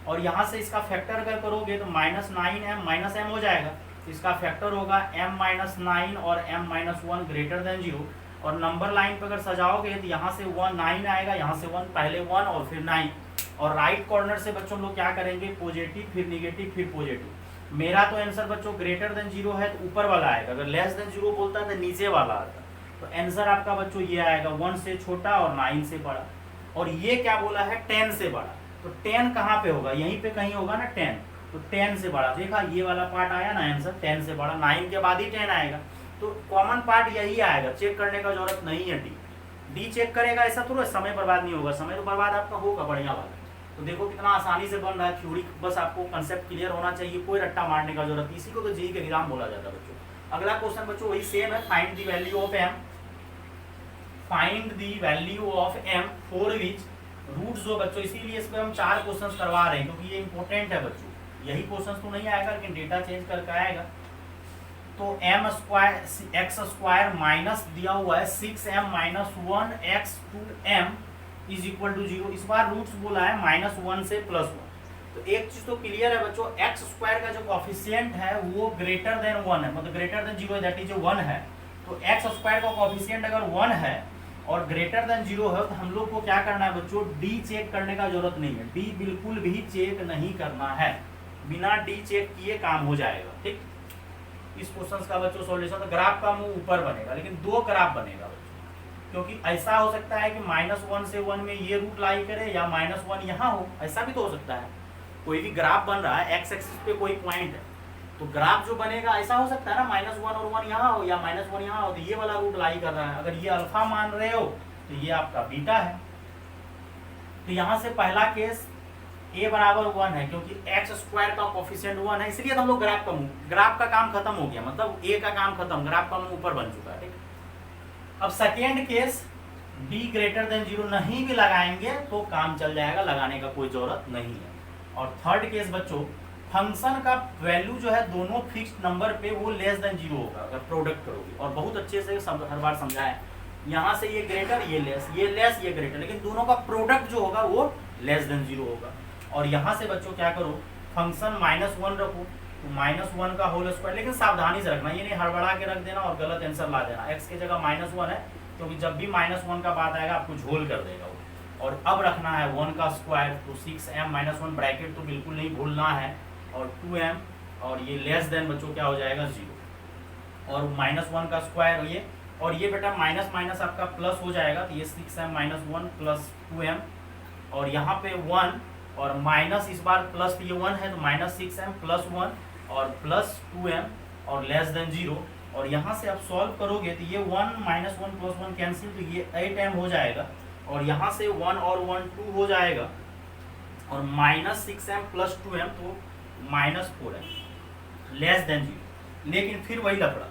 और यहाँ से इसका फैक्टर अगर करोगे तो -9m -m हो जाएगा, इसका फैक्टर होगा m-9 और m-1 ग्रेटर देन 0। और नंबर लाइन पर अगर सजाओगे तो यहाँ से 9 आएगा, यहाँ से 1, पहले 1 और फिर 9। और राइट कॉर्नर से बच्चों लोग क्या करेंगे, पॉजिटिव फिर निगेटिव फिर पॉजिटिव। मेरा तो आंसर बच्चों ग्रेटर देन 0 है तो ऊपर वाला आएगा, अगर लेस देन 0 बोलता है तो नीचे वाला आता। तो आंसर आपका बच्चों ये आएगा 1 से छोटा और 9 से बड़ा। और ये क्या बोला है 10 से बड़ा, तो 10 कहाँ पे होगा, यहीं पे कहीं होगा ना 10, तो 10 से बड़ा। देखा ये वाला पार्ट आया ना आंसर 10 से बड़ा, 9 के बाद ही 10 आएगा। तो कॉमन पार्ट यही आएगा, चेक करने का जरूरत नहीं है। डी चेक करेगा, ऐसा थोड़ा समय बर्बाद नहीं होगा, समय तो बर्बाद आपका होगा बढ़िया वाला। तो देखो कितना आसानी से बन रहा है थ्योरी, बस आपको कंसेप्ट क्लियर होना चाहिए, कोई रट्टा मारने का जरूरत नहीं। इसी को तो जेईई का एग्जाम बोला जाता है बच्चों। अगला क्वेश्चन बच्चों वही सेम है, find the value of m, find the value of m for which roots. जो बच्चों इसीलिए इस पर हम 4 क्वेश्चन करवा रहे हैं क्योंकि ये इंपॉर्टेंट है बच्चों। यही क्वेश्चन तो नहीं आएगा लेकिन डेटा चेंज करके आएगा। तो x² माइनस दिया हुआ है 6m - 1x2m is equal to 0। इस बार रूट्स बोला है -1 से +1। तो एक चीज तो क्लियर है बच्चों, x² का जो कोफिशिएंट है वो ग्रेटर देन 1 है, मतलब ग्रेटर देन 0 दैट इज 1 है। तो x² का कोफिशिएंट अगर 1 है और ग्रेटर देन 0 है तो हम लोग को क्या करना है बच्चों, डी चेक करने का जरूरत नहीं है। डी बिल्कुल भी चेक नहीं करना है, बिना डी चेक किए काम हो जाएगा। ठीक, इस क्वेश्चन का बच्चों सॉल्यूशन, तो ग्राफ का मुंह ऊपर बनेगा लेकिन 2 ग्राफ बनेगा बच्चों, क्योंकि ऐसा हो सकता है कि -1 से 1 में ये रूट लाई करे या -1 यहाँ हो, ऐसा भी तो हो सकता है। कोई भी ग्राफ बन रहा है, एक्स एक्सिस पे कोई पॉइंट है तो ग्राफ जो बनेगा ऐसा हो सकता है ना, -1 और 1 यहाँ हो या -1 यहाँ हो, तो ये वाला रूट लाई कर रहा है। अगर ये अल्फा मान रहे हो तो ये आपका बीटा है। तो यहाँ से पहला केस a बराबर 1 है क्योंकि x² का कोफिशिएंट 1 है, इसलिए तो हम लोग ग्राफ का काम खत्म हो गया, मतलब a का काम खत्म, ग्राफ का मुंह ऊपर बन चुका है। ठीक, अब second case b greater than 0 नहीं भी लगाएंगे तो काम चल जाएगा, लगाने का कोई जरूरत नहीं है। और थर्ड केस बच्चों, फंक्शन का वैल्यू जो है दोनों फिक्स्ड नंबर पे वो लेस देन 0 होगा अगर प्रोडक्ट करोगे। और बहुत अच्छे से हर बार समझाया, यहाँ से ये ग्रेटर ये लेस ये ग्रेटर, लेकिन दोनों का प्रोडक्ट जो होगा वो लेस देन 0 होगा। और यहाँ से बच्चों क्या करो, फंक्शन -1 रखो, तो -1 का होल स्क्वायर, लेकिन सावधानी से रखना, ये नहीं हड़बड़ा के रख देना और गलत आंसर ला देना। x की जगह -1 है, क्योंकि जब भी -1 का बात आएगा आपको झोल कर देगा वो। और अब रखना है 1 का स्क्वायर, तो 6m - 1 ब्रैकेट तो बिल्कुल नहीं भूलना है, और 2m, और ये लेस देन बच्चों क्या हो जाएगा 0, और -1 का स्क्वायर ये, और ये बेटा माइनस माइनस आपका प्लस हो जाएगा, तो ये 6m - 1 प्लस 2m, और यहाँ पे 1 और माइनस, इस बार प्लस ये 1 है तो -6m प्लस 1 और प्लस 2m और लेस देन 0। और यहाँ से आप सॉल्व करोगे तो ये 1 - 1 प्लस 1 कैंसिल, तो ये 8m हो जाएगा, और यहाँ से 1 और 1 2 हो जाएगा, और -6m प्लस 2m तो -4m लेस देन 0। लेकिन फिर वही लफड़ा,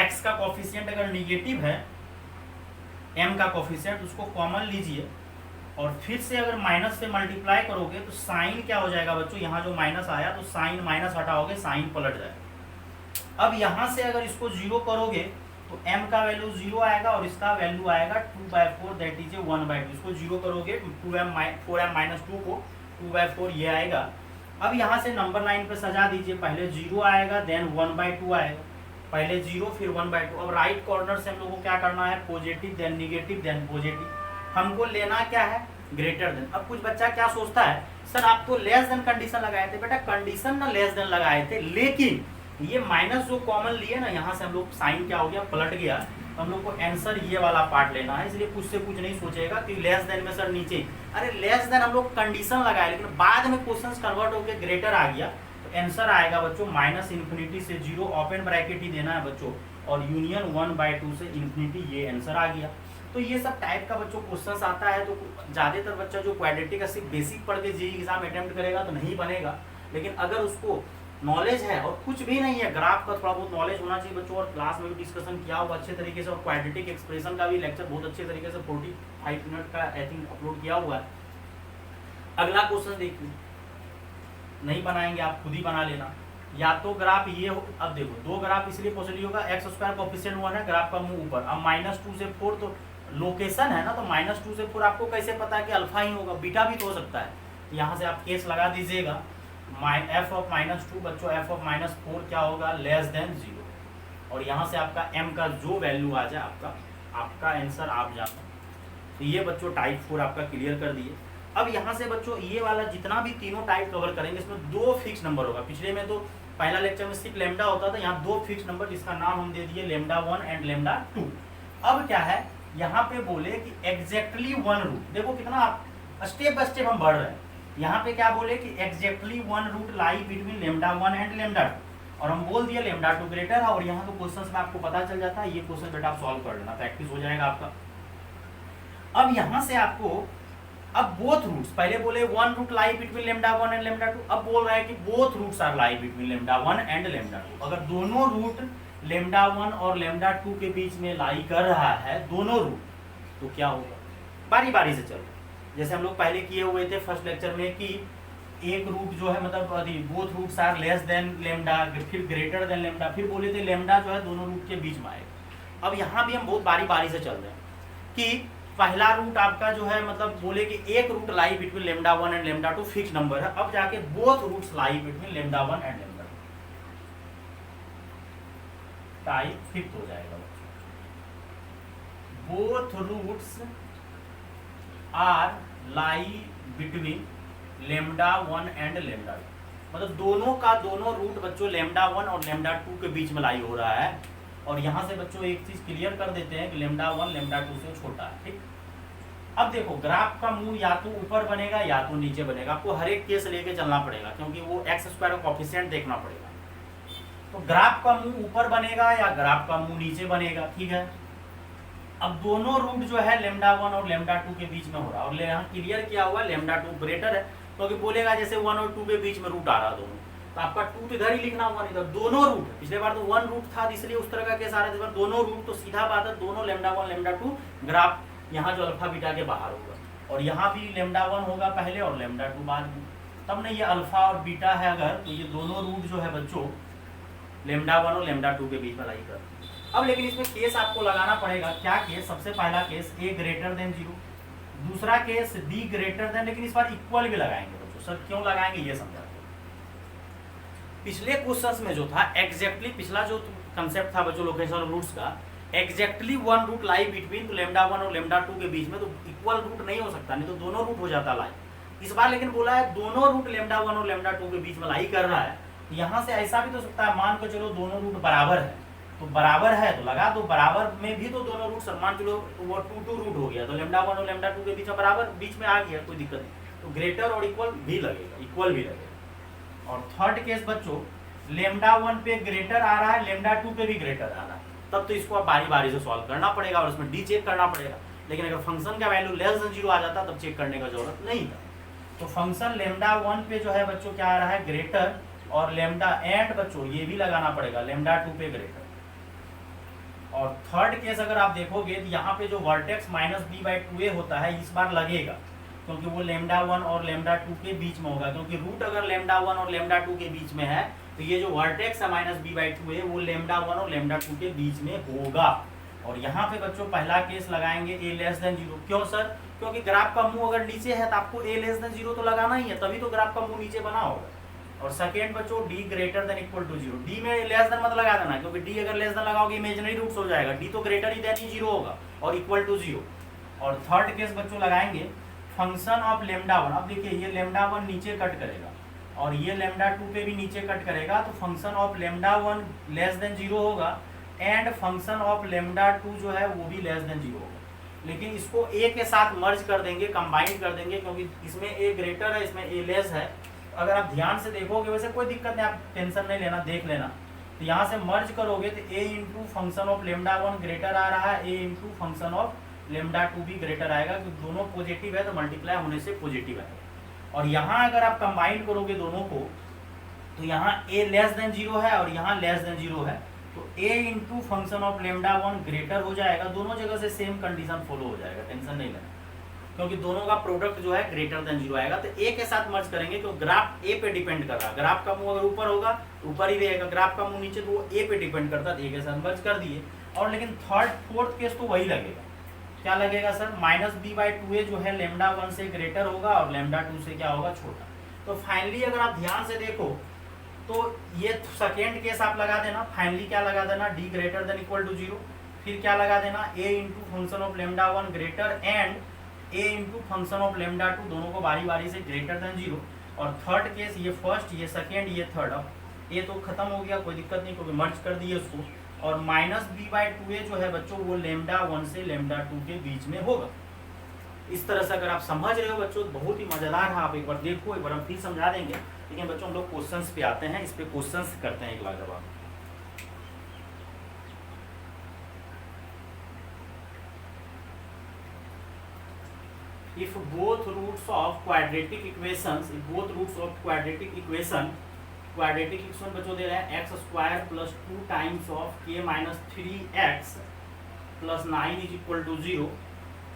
x का कोफिशिएंट अगर निगेटिव है, m का कोफिशिएंट, उसको कॉमन लीजिए, और फिर से अगर माइनस से मल्टीप्लाई करोगे तो साइन क्या हो जाएगा बच्चों, यहाँ जो माइनस आया तो साइन माइनस हटाओगे, साइन पलट जाएगा। अब यहाँ से अगर इसको 0 करोगे तो m का वैल्यू 0 आएगा, और इसका वैल्यू आएगा 2/4, दैट इज 1/2। इसको 0 करोगे 4m - 2 को 2/4 ये आएगा। अब यहाँ से नंबर लाइन पे सजा दीजिए, पहले 0 आएगा, देन 1/2 आएगा, पहले 0 फिर 1/2। अब राइट कॉर्नर से हम लोग को क्या करना है, positive then negative then positive, हमको लेना क्या है, ग्रेटर देन। अब कुछ बच्चा क्या सोचता है, सर आप तो लेस देन कंडीशन लगाए थे, बेटा कंडीशन ना लेस देन लगाए थे, लेकिन ये माइनस जो कॉमन लिए ना, यहाँ से हम लोग साइन क्या हो गया, पलट गया, तो हम लोग को आंसर ये वाला पार्ट लेना है। इसलिए कुछ से कुछ नहीं सोचेगा कि लेस देन में सर नीचे, अरे लेस देन हम लोग कंडीशन लगाए, लेकिन बाद में क्वेश्चन कन्वर्ट होकर ग्रेटर आ गया, तो आंसर आएगा बच्चों -∞ से 0, ओपन ब्रैकेट ही देना है बच्चों, और यूनियन 1/2 से इन्फिनिटी, ये आंसर आ गया। तो ये सब टाइप का बच्चों क्वेश्चंस आता है, तो ज़्यादातर बच्चा जो क्वाड्रेटिक का सिर्फ बेसिक पढ़ के जेईई एग्जाम अटेम्प्ट करेगा तो नहीं बनेगा, लेकिन अगर उसको नॉलेज है और कुछ भी नहीं है, ग्राफ का थोड़ा बहुत नॉलेज होना चाहिए बच्चों, और क्लास में भी डिस्कशन किया होगा अच्छे तरीके से, और क्वाड्रेटिक एक्सप्रेशन का भी लेक्चर बहुत अच्छे तरीके से 45 मिनट का आई थिंक अपलोड किया हुआ है। अगला क्वेश्चन देखिए, नहीं बनाएंगे आप खुद ही बना लेना, या तो ग्राफ ये हो, अब देखो दो ग्राफ इसलिए पॉसिबल होगा, x² कोफिशिएंट 1 है, ग्राफ का मुंह ऊपर, अब -2 से 4 तो लोकेशन है ना, तो -2 से 4 आपको कैसे पता है कि अल्फा ही होगा, बीटा भी तो हो सकता है, तो यहाँ से आप केस लगा दीजिएगा, f ऑफ -2 बच्चों, f ऑफ -4 क्या होगा, लेस देन 0, और यहाँ से आपका m का जो वैल्यू आ जाए आपका आंसर आप जानो। तो ये बच्चों टाइप 4 आपका क्लियर कर दिए। अब यहाँ से बच्चों ये वाला जितना भी तीनों टाइप कवर करेंगे, इसमें 2 फिक्स नंबर होगा। पिछले में तो पहला लेक्चर में सिर्फ लैम्डा होता था, यहाँ 2 फिक्स नंबर जिसका नाम हम दे दिए λ1 एंड λ2। अब क्या है, यहाँ पे बोले कि एग्जैक्टली 1 रूट, देखो कितना स्टेप बाय स्टेप हम बढ़ रहे हैं। यहाँ पे क्या बोले कि exactly 1 root lie between λ1 and λ2, और हम बोल दिए λ2 ग्रेटर है, और यहाँ तो क्वेश्चन में आपको पता चल जाता है, ये क्वेश्चन बेटा आप सॉल्व कर लेना, प्रैक्टिस हो जाएगा आपका। अब यहाँ से आपको, अब बोथ रूट्स, पहले बोले 1 रूट लाई बिटवीन λ1 एंड λ2, अब बोल रहा है कि both roots are lie between λ1 and λ2। अगर दोनों रूट λ1 और λ2 के बीच में लाई कर रहा है, दोनों रूट, तो क्या होगा, बारी बारी से चलो, जैसे हम लोग पहले किए हुए थे फर्स्ट लेक्चर में कि एक रूट जो है मतलब both roots are less than lambda, फिर ग्रेटर देन लैम्डा, फिर बोले थे लैम्डा जो है दोनों रूट के बीच में आएगा। अब यहाँ भी हम बहुत बारी बारी से चल रहे हैं कि पहला रूट आपका जो है मतलब बोले कि एक root lie between λ1 and λ2 fix number है, अब जाके both roots lie between λ1 and λ2, type fix हो जाएगा। Both roots are lie between λ1 and λ2, मतलब दोनों का दोनों रूट बच्चों λ1 और λ2 के बीच में लाई हो रहा है। और यहाँ से बच्चों एक चीज क्लियर कर देते हैं कि λ1 λ2 से छोटा है, ठीक। अब देखो ग्राफ का मुंह या तो ऊपर बनेगा या तो नीचे बनेगा, आपको हर एक केस लेके चलना पड़ेगा, क्योंकि वो x² का कोफिशिएंट देखना पड़ेगा। तो ग्राफ का मुंह ऊपर बनेगा या ग्राफ का मुंह नीचे बनेगा, ठीक है। अब दोनों रूट जो है λ1 और λ2 के बीच में हो रहा है, और यहाँ क्लियर किया हुआ है λ2 ग्रेटर है, क्योंकि बोलेगा जैसे 1 और 2 के बीच में रूट आ रहा दोनों, तो आपका 2 तो इधर ही लिखना होगा, इधर दोनों रूट, पिछले बार तो 1 रूट था इसलिए उस तरह का केस आ रहा है, इस बार दोनों रूट, तो सीधा बात है दोनों λ1 λ2 ग्राफ यहाँ जो अल्फा बीटा के बाहर होगा, और यहाँ भी λ1 होगा पहले और λ2 बाद में, तब नहीं ये अल्फा और बीटा है अगर, तो ये दोनों रूट जो है बच्चों λ1 और λ2 के बीच में लाई कर। अब लेकिन इसमें केस आपको लगाना पड़ेगा, क्या केस, सबसे पहला केस a ग्रेटर देन 0, दूसरा केस डी ग्रेटर देन, लेकिन इस बार इक्वल भी लगाएंगे बच्चों। सर क्यों लगाएंगे ये समझाते हैं। पिछले क्वेश्चंस में जो था एग्जैक्टली पिछला जो कंसेप्ट था बच्चों लोकेशन ऑफ रूट्स का, exactly one root lie between, तो लेमडा वन और लेमडा टू के बीच में तो इक्वल रूट नहीं हो सकता, नहीं तो दोनों रूट हो जाता लाई। इस बार लेकिन बोला है दोनों रूट लेमडा वन और लेमडा टू के बीच में लाई कर रहा है। यहाँ से ऐसा भी तो सकता है, मान के चलो दोनों रूट बराबर है, तो बराबर है तो लगा दो, बराबर में भी तो दोनों रूट मान चलो वो टू रूट हो गया, तो लेमडा वन और लेमडा टू के बीच में बराबर बीच में आ गया, कोई दिक्कत नहीं, तो ग्रेटर और इक्वल भी लगेगा, इक्वल भी लगेगा। और थर्ड केस बच्चों, लेमडा वन पे ग्रेटर आ रहा है, लेमडा टू पे भी ग्रेटर आ रहा है, तब तो इसको आप बारी बारी से सॉल्व करना पड़ेगा और उसमें डी चेक करना पड़ेगा। लेकिन अगर फंक्शन का वैल्यू लेस देन 0 आ जाता तब चेक करने का जरूरत नहीं था। तो फंक्शन लेमडा वन पे जो है बच्चों क्या आ रहा है, ग्रेटर, और लेमडा एंड बच्चों ये भी लगाना पड़ेगा लेमडा टू पे ग्रेटर। और थर्ड केस अगर आप देखोगे तो यहाँ पे जो वर्टेक्स -b/2a होता है इस बार लगेगा, क्योंकि वो लेमडा वन और लेमडा टू के बीच में होगा, क्योंकि रूट अगर लेमडा वन और लेमडा टू के बीच में है तो ये जो वर्टेक्स है -b/2a वो लेमडा वन और लेमडा टू के बीच में होगा। और यहाँ पे बच्चों पहला केस लगाएंगे a लेस देन 0। क्यों सर? क्योंकि ग्राफ का मुंह अगर नीचे है तो आपको a लेस देन 0 तो लगाना ही है, तभी तो ग्राफ का मुंह नीचे बना होगा। और सेकेंड बच्चों d greater than equal to 0, d में लेस देन मत लगा देना, क्योंकि d अगर लेस देन लगाओगे इमेजिनरी रूट्स हो जाएगा, d तो ग्रेटर ही देन ही 0 होगा और इक्वल टू 0। और थर्ड केस बच्चों लगाएंगे फंक्शन ऑफ लेमडा वन। अब देखिए ये लेमडा वन नीचे कट करेगा और ये लेमडा टू पे भी नीचे कट करेगा, तो function of lambda one less than 0 होगा and function of lambda to जो है वो भी लेस देन 0 होगा। लेकिन इसको a के साथ मर्ज कर देंगे, कंबाइन कर देंगे, क्योंकि इसमें a ग्रेटर है इसमें a लेस है। अगर आप ध्यान से देखोगे, वैसे कोई दिक्कत नहीं, आप टेंशन नहीं लेना, देख लेना। तो यहाँ से मर्ज करोगे तो a into function of lambda one greater आ रहा है, a into function of lambda two भी ग्रेटर आएगा, क्योंकि दोनों पॉजिटिव है तो मल्टीप्लाई होने से पॉजिटिव है। और यहाँ अगर आप कंबाइन करोगे दोनों को तो यहाँ a लेस देन 0 है और यहाँ लेस देन 0 है, तो a into function of lambda one greater हो जाएगा। दोनों जगह से सेम कंडीशन फॉलो हो जाएगा, टेंशन नहीं लेना, क्योंकि दोनों का प्रोडक्ट जो है ग्रेटर देन 0 आएगा। तो a के साथ मर्ज करेंगे, क्योंकि ग्राफ a पे डिपेंड कर रहा है। ग्राफ का मुंह अगर ऊपर होगा तो ऊपर ही रहेगा, ग्राफ का मुंह नीचे तो वो a पे डिपेंड करता है, a के साथ मर्ज कर दिए। और लेकिन थर्ड फोर्थ केस तो वही लगेगा, क्या लगेगा सर? -b/2a जो है लेमडा वन से ग्रेटर होगा और लेमडा टू से क्या होगा, छोटा। तो फाइनली अगर आप ध्यान से देखो तो ये सेकेंड केस आप लगा देना, फाइनली क्या लगा देना, d greater than equal to 0। फिर क्या लगा देना, a into function of lambda one greater and a into function of lambda two, दोनों को बारी बारी से ग्रेटर देन 0। और थर्ड केस ये फर्स्ट, ये सेकेंड, ये थर्ड। अब ये तो खत्म हो गया, कोई दिक्कत नहीं, क्योंकि मर्ज कर दिए उसको। और -b/2a जो है बच्चों वो लेमडा वन से लेमडा टू के बीच में होगा। इस तरह से अगर आप समझ रहे हो बच्चों, बहुत ही मजेदार है। आप एक बार देखो, एक बार हम फिर समझा देंगे। लेकिन बच्चों हम लोग क्वेश्चंस पे आते हैं, इस पे क्वेश्चंस करते हैं एक बार जवाब। If both roots of quadratic equations, quadratic equation बच्चों दे रहे हैं x² + 2 times of k - 3x + 9 = 0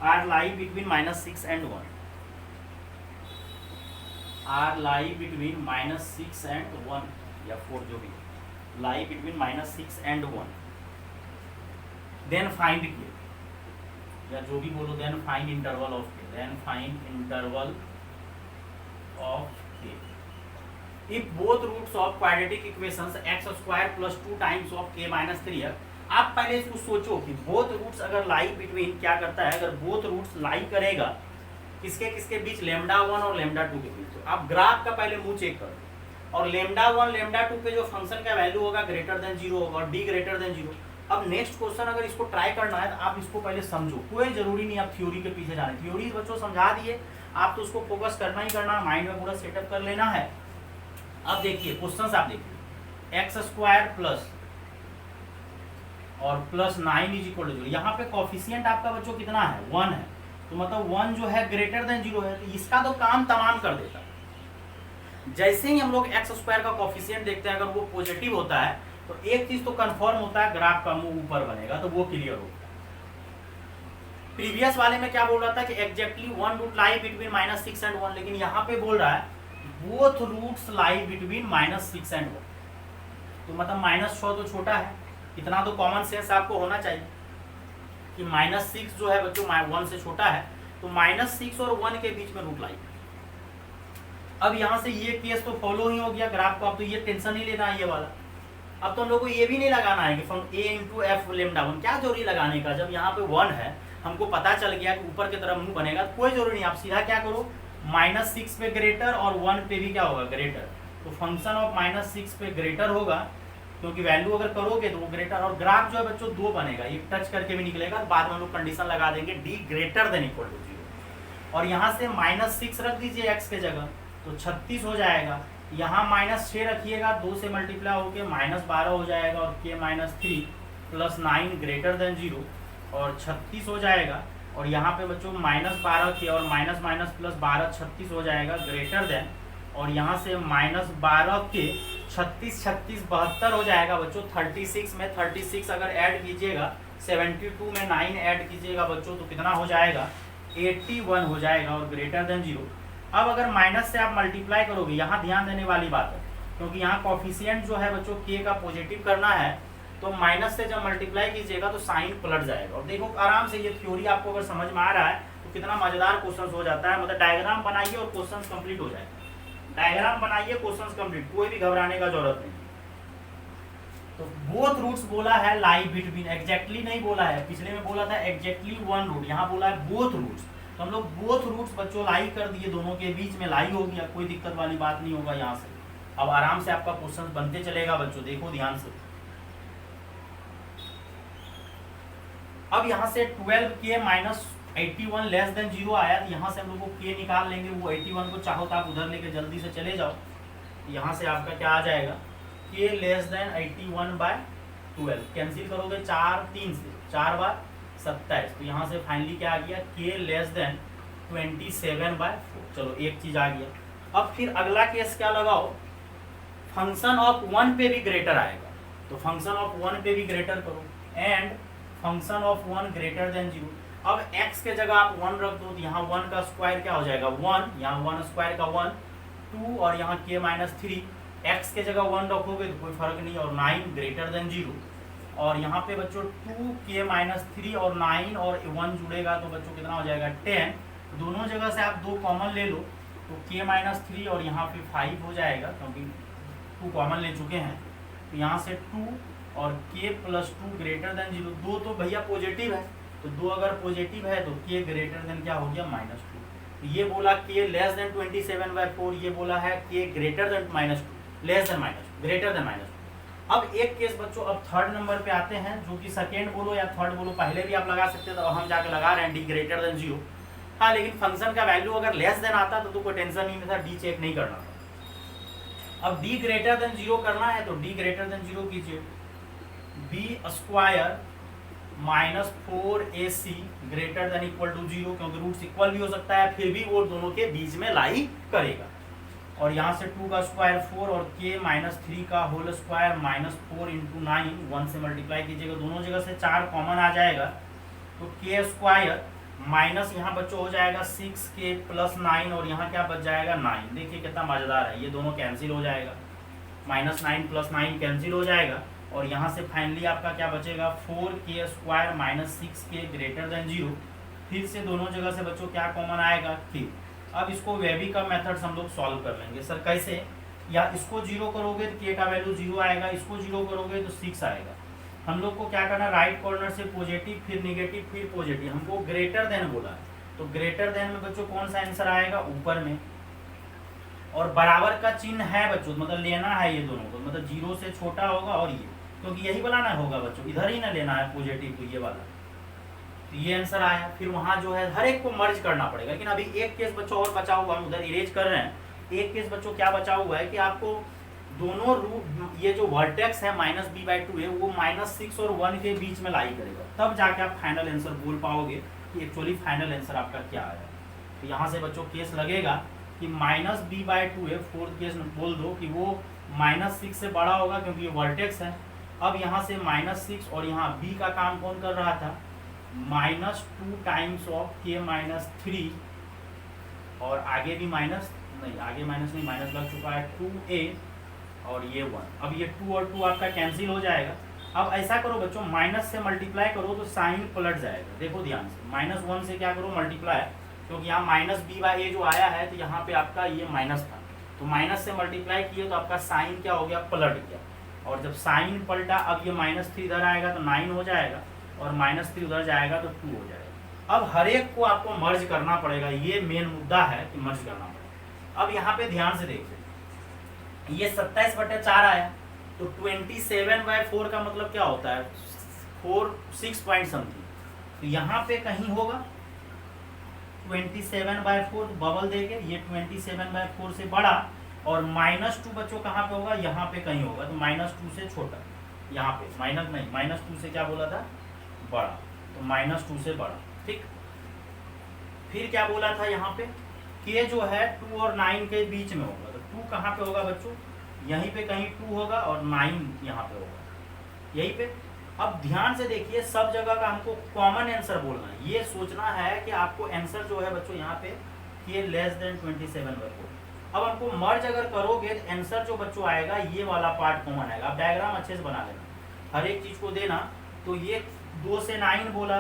are lie between -6 and 1, are lie between -6 and 1 या 4 जो भी, lie between -6 and 1, then find k, या जो भी बोलो, then find interval of k, then find interval of k. If both roots of quadratic equations x² + 2 times of k - 3x, आप पहले इसको सोचो कि बोथ रूट्स अगर लाई बिटवीन क्या करता है, अगर बोथ रूट्स लाई करेगा किसके किसके बीच, लेमडा वन और लेमडा टू के बीच। तो आप ग्राफ का पहले मुंह चेक करो, और लेमडा वन लेमडा टू पे जो फंक्शन का वैल्यू होगा ग्रेटर देन 0 होगा और डी ग्रेटर देन 0। अब नेक्स्ट क्वेश्चन अगर इसको ट्राई करना है तो आप इसको पहले समझो, कोई जरूरी नहीं आप थ्योरी के पीछे जाने, थ्योरी बच्चों समझा दिए, आप तो उसको फोकस करना ही करना, माइंड में पूरा सेटअप कर लेना है। अब देखिए क्वेश्चन, आप देखिए x² प्लस और +9 = 0। यहाँ पे कॉफिशिएंट आपका बच्चों कितना है, 1 है, तो मतलब 1 जो है ग्रेटर देन 0 है, तो इसका तो काम तमाम कर देता है। जैसे ही हम लोग x² का कॉफिशिएंट देखते हैं, अगर वो पॉजिटिव होता है तो एक चीज तो कंफर्म होता है, ग्राफ का मुंह ऊपर बनेगा, तो वो क्लियर होता है। प्रीवियस वाले में क्या बोल रहा था कि exactly one root lie between -6 and 1, लेकिन यहाँ पे बोल रहा है both roots lie between -6 and 1, तो मतलब -6 तो छोटा है, इतना तो कॉमन सेंस आपको होना चाहिए कि -6 जो है बच्चों 1 से छोटा है, तो -6 और 1 के बीच में रूट लाई। अब यहाँ से ये केस तो फॉलो ही हो गया ग्राफ को, अब तो ये टेंशन नहीं लेना है ये वाला। अब तो हम लोग को ये भी नहीं लगाना है कि a इंटू एफ लेमडा 1, क्या जरूरी लगाने का, जब यहाँ पे 1 है हमको पता चल गया कि ऊपर की तरफ मुंह बनेगा, तो कोई जरूरी नहीं। आप सीधा क्या करो, -6 पे ग्रेटर और 1 पे भी क्या होगा ग्रेटर, तो फंक्शन ऑफ -6 पे ग्रेटर होगा, क्योंकि वैल्यू अगर करोगे तो वो ग्रेटर, और ग्राफ जो है बच्चों 2 बनेगा, ये टच करके भी निकलेगा, बाद में हम लोग कंडीशन लगा देंगे d greater than equal to 0, और यहाँ से -6 रख दीजिए x के जगह, तो 36 हो जाएगा। यहाँ -6 रखिएगा, 2 से मल्टीप्लाई होके -12 हो जाएगा, और k-3 प्लस 9 ग्रेटर देन 0, और 36 हो जाएगा। और यहाँ पे बच्चों -12 के और माइनस माइनस प्लस 12 36 हो जाएगा ग्रेटर देन, और यहाँ से -12 के 36 36 72 हो जाएगा बच्चों। 36 में 36 अगर ऐड कीजिएगा, 72 में 9 ऐड कीजिएगा बच्चों, तो कितना हो जाएगा 81 हो जाएगा, और ग्रेटर देन 0। अब अगर माइनस से आप मल्टीप्लाई करोगे, यहाँ ध्यान देने वाली बात है, क्योंकि यहाँ कोफिशिएंट जो है बच्चों k का पॉजिटिव करना है, तो माइनस से जब मल्टीप्लाई कीजिएगा तो साइन पलट जाएगा। और देखो आराम से ये थ्योरी आपको अगर समझ में आ रहा है तो कितना मजेदार क्वेश्चन हो जाता है। मतलब डायग्राम बनाइए और क्वेश्चन कंप्लीट हो जाएगा। डायग्राम बनाइए, क्वेश्चन कंप्लीट, कोई भी घबराने का जरूरत नहीं। तो बोथ रूट्स बोला है लाई बिटवीन, एग्जैक्टली नहीं बोला है, पिछले में बोला था एग्जैक्टली वन रूट, यहाँ बोला है बोथ रूट्स। तो हम लोग बोथ रूट्स बच्चों लाई कर दिए, दोनों के बीच में लाई हो गया, कोई दिक्कत वाली बात नहीं होगा यहाँ से। अब आराम से आपका क्वेश्चन बनते चलेगा बच्चों, देखो ध्यान से। अब यहाँ से 12k-81 लेस देन 0 आया, तो यहाँ से हम लोग को k निकाल लेंगे, वो 81 को चाहो तो आप उधर लेके जल्दी से चले जाओ। यहाँ से आपका क्या आ जाएगा, k लेस देन 81/12, कैंसिल करोगे 4 3 से, 4 बार 27, तो यहाँ से फाइनली क्या आ गया k लेस देन 27/4। चलो एक चीज आ गया। अब फिर अगला केस क्या लगाओ, फंक्शन ऑफ 1 पे भी ग्रेटर आएगा, तो फंक्शन ऑफ 1 पे भी ग्रेटर करो, and function of 1 greater than 0। अब x के जगह आप 1 रख दो, तो यहाँ 1 का स्क्वायर क्या हो जाएगा 1, यहाँ 1 स्क्वायर का 1 2, और यहाँ k-3, x के जगह 1 रखोगे तो कोई फर्क नहीं, और 9 ग्रेटर देन 0। और यहाँ पे बच्चों 2k-3 और 9 और 1 जुड़ेगा तो बच्चों कितना हो जाएगा 10। दोनों जगह से आप 2 कॉमन ले लो, तो k-3 और यहाँ पे 5 हो जाएगा, क्योंकि 2 कॉमन ले चुके हैं। तो यहाँ से 2 और k+2 ग्रेटर देन 0, 2 तो भैया पॉजिटिव है, तो 2 अगर पॉजिटिव है तो k ग्रेटर देन क्या हो गया -2। तो ये बोला k लेस देन 27/4, ये बोला है k greater than -2, less than -2, greater than -2। अब एक केस बच्चों, अब थर्ड नंबर पे आते हैं, जो कि सेकेंड बोलो या थर्ड बोलो, पहले भी आप लगा सकते थे, तो हम जाके लगा रहे हैं d ग्रेटर देन 0। हाँ, लेकिन फंक्शन का वैल्यू अगर लेस देन आता तो कोई टेंशन नहीं था, d चेक नहीं करना था। अब d ग्रेटर देन 0 करना है, तो d ग्रेटर देन 0 कीजिए, b² -4ac greater than equal to 0, क्योंकि रूट्स इक्वल भी हो सकता है, फिर भी वो दोनों के बीच में लाई करेगा। और यहाँ से 2 का स्क्वायर 4 और k-3 का होल स्क्वायर -4 इंटू 9, 1 से मल्टीप्लाई कीजिएगा, दोनों जगह से 4 कॉमन आ जाएगा, तो k स्क्वायर माइनस यहाँ बच्चों हो जाएगा 6k प्लस 9, और यहाँ क्या बच जाएगा 9। देखिए कितना मजेदार है, ये दोनों कैंसिल हो जाएगा, -9 + 9 कैंसिल हो जाएगा, और यहाँ से फाइनली आपका क्या बचेगा 4k square -6k greater than 0। फिर से दोनों जगह से बच्चों क्या कॉमन आएगा k। अब इसको वेबी का मेथड्स हम लोग सॉल्व कर लेंगे। सर कैसे, या इसको 0 करोगे तो k का वैल्यू 0 आएगा, इसको 0 करोगे तो 6 आएगा। हम लोग को क्या करना, राइट कॉर्नर से पॉजिटिव फिर निगेटिव फिर पॉजिटिव, हमको ग्रेटर देन बोला है, तो ग्रेटर देन में बच्चों कौन सा आंसर आएगा ऊपर में, और बराबर का चिन्ह है बच्चों, मतलब लेना है ये दोनों को, मतलब 0 से छोटा होगा, और ये क्योंकि यही वाला ना होगा बच्चों, इधर ही ना लेना है पॉजिटिव, तो ये वाला, तो ये आंसर आया। फिर वहाँ जो है हर एक को मर्ज करना पड़ेगा, लेकिन अभी एक केस बच्चों और बचा हुआ, हम उधर इरेज कर रहे हैं। एक केस बच्चों क्या बचा हुआ है कि आपको दोनों रूट, ये जो वर्टेक्स है -b/2 है, वो -6 और 1 के बीच में लाई करेगा, तब जाके आप फाइनल आंसर बोल पाओगे कि एक्चुअली फाइनल आंसर आपका क्या आया। तो यहाँ से बच्चों केस लगेगा कि -b/2 है, फोर्थ केस बोल दो कि वो -6 से बड़ा होगा, क्योंकि ये वर्टेक्स है। अब यहाँ से -6 और यहाँ b का काम कौन कर रहा था, -2 टाइम्स ऑफ k-3, और आगे भी माइनस नहीं, आगे माइनस नहीं, माइनस लग चुका है 2a, और ये 1। अब ये 2 और 2 आपका कैंसिल हो जाएगा। अब ऐसा करो बच्चों, माइनस से मल्टीप्लाई करो तो साइन पलट जाएगा, देखो ध्यान से, -1 से क्या करो मल्टीप्लाई, क्योंकि यहाँ माइनस बी बाई ए जो आया है तो यहाँ पे आपका ये माइनस था, तो माइनस से मल्टीप्लाई किए तो आपका साइन क्या हो गया, पलट गया। और जब साइन पलटा, अब ये -3 इधर आएगा तो 9 हो जाएगा, और -3 उधर जाएगा तो 2 हो जाएगा। अब हर एक को आपको मर्ज करना पड़ेगा, ये मेन मुद्दा है कि मर्ज करना पड़ेगा। अब यहाँ पे ध्यान से देखिए, ये 27/4 आया, तो 27/4 का मतलब क्या होता है, 6 पॉइंट समथिंग, तो यहाँ पे कहीं होगा 27/4, बबल देके ये 27/4 से बड़ा, और -2 बच्चों कहाँ पे होगा, यहाँ पे कहीं होगा, तो -2 से छोटा, यहाँ पे -2 से क्या बोला था, बड़ा, तो -2 से बड़ा, ठीक। फिर क्या बोला था यहाँ पे, k जो है 2 और 9 के बीच में होगा, तो 2 कहाँ पे होगा बच्चों, यहीं पे कहीं 2 होगा, और 9 यहाँ पे होगा, यहीं पे। अब ध्यान से देखिए, सब जगह का हमको कॉमन आंसर बोलना है, ये सोचना है कि आपको आंसर जो है बच्चों यहाँ पे k लेस देन 27/4। अब हमको मर्ज अगर करोगे तो आंसर जो बच्चों आएगा ये वाला पार्ट कॉमन आएगा। अब डायग्राम अच्छे से बना लेना, हर एक चीज को देना। तो ये 2 से 9 बोला,